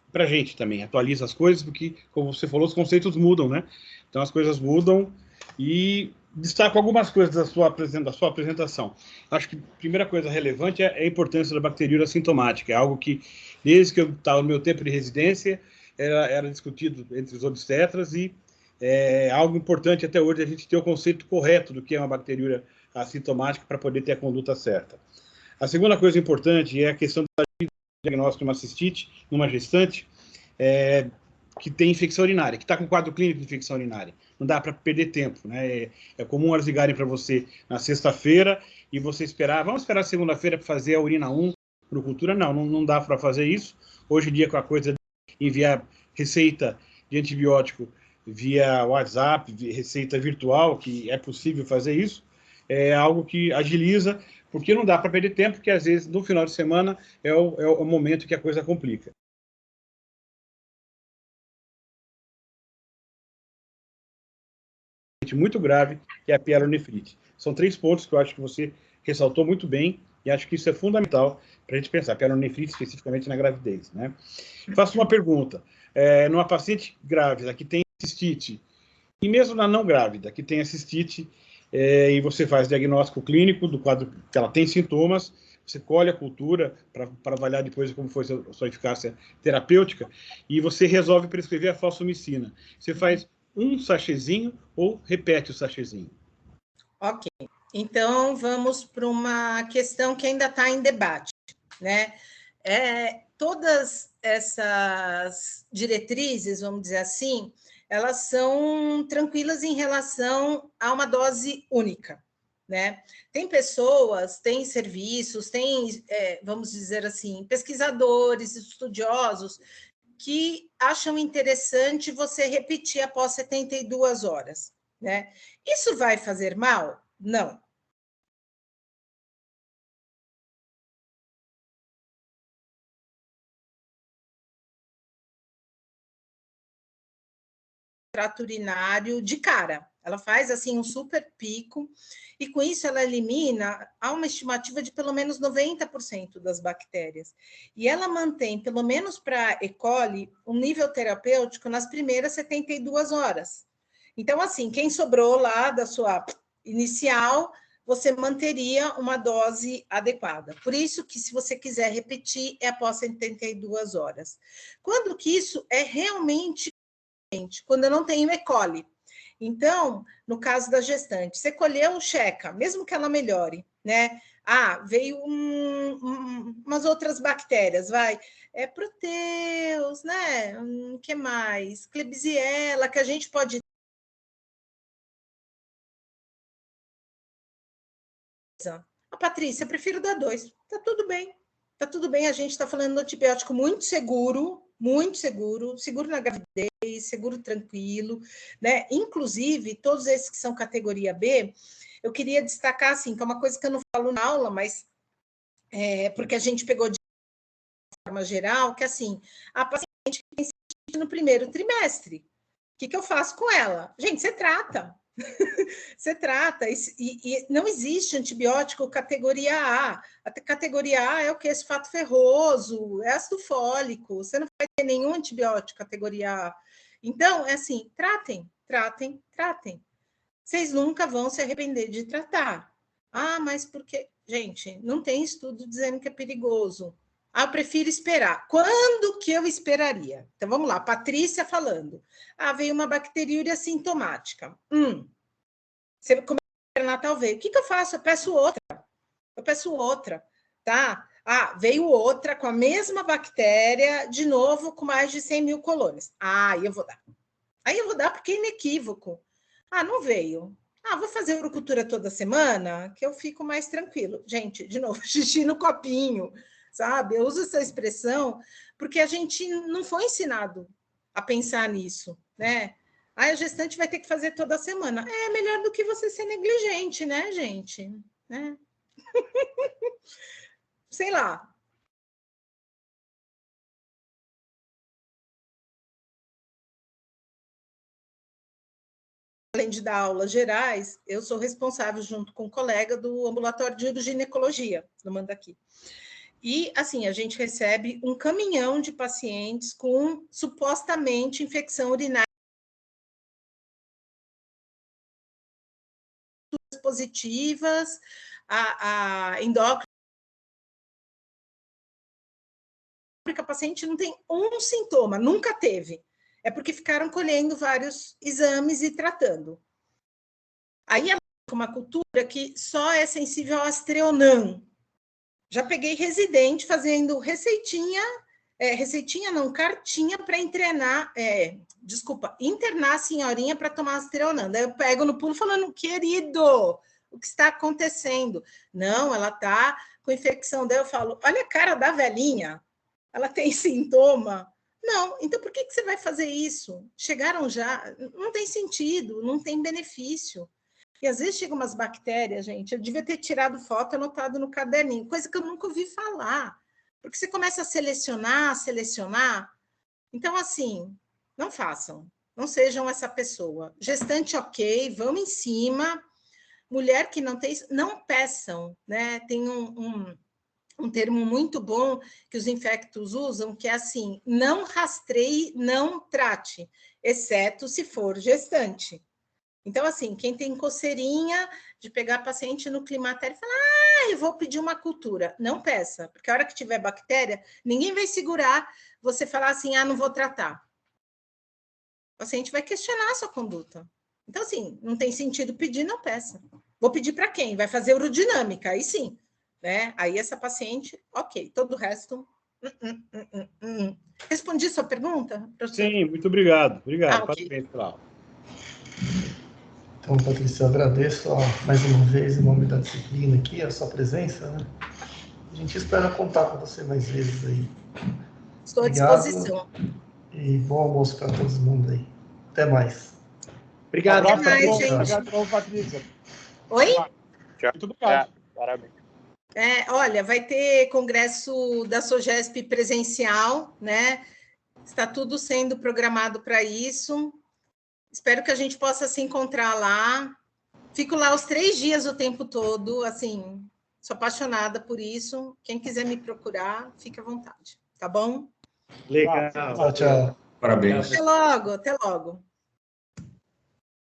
para a gente também. Atualiza as coisas, porque, como você falou, os conceitos mudam, né? Então, as coisas mudam e destaco algumas coisas da sua apresentação. Acho que a primeira coisa relevante é a importância da bacteriúria sintomática. É algo que, desde que eu estava no meu tempo de residência, era discutido entre os obstetras e é algo importante até hoje a gente ter o conceito correto do que é uma bacteriúria assintomática para poder ter a conduta certa. A segunda coisa importante é a questão do diagnóstico de uma cistite numa gestante que tem infecção urinária, que está com quadro clínico de infecção urinária. Não dá para perder tempo, né? É comum elas ligarem para você na sexta-feira e você esperar, vamos esperar segunda-feira para fazer a urina 1 para cultura? Não dá para fazer isso. Hoje em dia, com a coisa de enviar receita de antibiótico via WhatsApp, receita virtual, que é possível fazer isso, é algo que agiliza porque não dá para perder tempo, porque às vezes no final de semana é o momento que a coisa complica. Muito grave, que é a pielonefrite. São 3 pontos que eu acho que você ressaltou muito bem, e acho que isso é fundamental para a gente pensar, pielonefrite especificamente na gravidez, né? Faço uma pergunta. Numa paciente grávida que tem cistite, e mesmo na não grávida que tem cistite, e você faz diagnóstico clínico do quadro que ela tem sintomas, você colhe a cultura para avaliar depois como foi a sua eficácia terapêutica, e você resolve prescrever a fosfomicina. Você faz um sachêzinho ou repete o sachêzinho? Ok. Então, vamos para uma questão que ainda está em debate, né? Todas essas diretrizes, vamos dizer assim, elas são tranquilas em relação a uma dose única, né? Tem pessoas, tem serviços, tem, vamos dizer assim, pesquisadores, estudiosos, que acham interessante você repetir após 72 horas, né? Isso vai fazer mal? Não. Trato urinário de cara. Ela faz assim um super pico e com isso ela elimina, há uma estimativa de pelo menos 90% das bactérias. E ela mantém, pelo menos para E. coli, um nível terapêutico nas primeiras 72 horas. Então, assim, quem sobrou lá da sua inicial, você manteria uma dose adequada. Por isso que, se você quiser repetir, é após 72 horas. Quando que isso é realmente quando eu não tenho E. coli. Então, no caso da gestante, você colheu, checa, mesmo que ela melhore, né? Veio umas outras bactérias, vai. Proteus, né? Que mais? Klebsiella, que a gente pode... Patrícia, eu prefiro dar 2. Tá tudo bem. Tá tudo bem, a gente está falando de antibiótico muito seguro, seguro na gravidez, seguro tranquilo, né? Inclusive, todos esses que são categoria B, eu queria destacar, assim, que é uma coisa que eu não falo na aula, mas porque a gente pegou de forma geral, que assim, a paciente que tem cistite no primeiro trimestre, o que eu faço com ela? Gente, você trata. Você trata, e não existe antibiótico categoria A. A categoria A é o que? Sulfato ferroso, é ácido fólico, você não vai ter nenhum antibiótico categoria A. Então, é assim, tratem, tratem, tratem. Vocês nunca vão se arrepender de tratar. Mas porque... Gente, não tem estudo dizendo que é perigoso. Eu prefiro esperar. Quando que eu esperaria? Então, vamos lá, Patrícia falando. Veio uma bacteriúria sintomática. Você começa a Natal veio. O que eu faço? Eu peço outra, tá? Veio outra com a mesma bactéria, de novo, com mais de 100 mil colônias. Aí eu vou dar. Aí eu vou dar porque é inequívoco. Não veio. Vou fazer urocultura toda semana, que eu fico mais tranquilo. Gente, de novo, xixi no copinho, sabe? Eu uso essa expressão porque a gente não foi ensinado a pensar nisso, né? A gestante vai ter que fazer toda semana. É melhor do que você ser negligente, né, gente? Sei lá. Além de dar aulas gerais, eu sou responsável, junto com um colega, do ambulatório de uroginecologia, no Mandaki. E, assim, a gente recebe um caminhão de pacientes com, supostamente, infecção urinária positivas, a endócrina. A paciente não tem um sintoma, nunca teve. É porque ficaram colhendo vários exames e tratando. Aí ela tem uma cultura que só é sensível ao Aztreonam. Já peguei residente fazendo cartinha para internar a senhorinha para tomar Aztreonam. Daí eu pego no pulo falando, querido, o que está acontecendo? Não, ela está com infecção. Daí eu falo, olha a cara da velhinha, ela tem sintoma? Não, então por que você vai fazer isso? Chegaram já, não tem sentido, não tem benefício. E às vezes chegam umas bactérias, gente, eu devia ter tirado foto e anotado no caderninho, coisa que eu nunca ouvi falar. Porque você começa a selecionar. Então, assim, não façam. Não sejam essa pessoa. Gestante, ok, vamos em cima. Mulher que não tem, não peçam, né? Tem um termo muito bom que os infectos usam, que é assim, não rastreie, não trate, exceto se for gestante. Então, assim, quem tem coceirinha de pegar paciente no climatério e falar, eu vou pedir uma cultura. Não peça, porque a hora que tiver bactéria, ninguém vai segurar você falar assim, não vou tratar. O paciente vai questionar a sua conduta. Então, assim, não tem sentido pedir, não peça. Vou pedir para quem? Vai fazer urodinâmica, aí sim. Né? Aí essa paciente, ok. Todo o resto... Respondi sua pergunta, professor? Sim, muito obrigado. Obrigado, ok. parabéns pela aula. Então, Patrícia, eu agradeço mais uma vez, em nome da disciplina aqui, a sua presença, né? A gente espera contar com você mais vezes aí. Estou à disposição. E bom almoço para todo mundo aí. Até mais. Obrigado. Até mais, gente. Obrigado, Patrícia. Oi? Tchau. Muito obrigado. Parabéns. Olha, vai ter congresso da SOGESP presencial, né? Está tudo sendo programado para isso. Espero que a gente possa se encontrar lá. Fico lá os 3 dias o tempo todo, assim, sou apaixonada por isso. Quem quiser me procurar, fique à vontade, tá bom? Legal. Tchau. Parabéns. Até logo, até logo.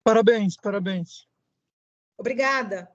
Parabéns. Obrigada.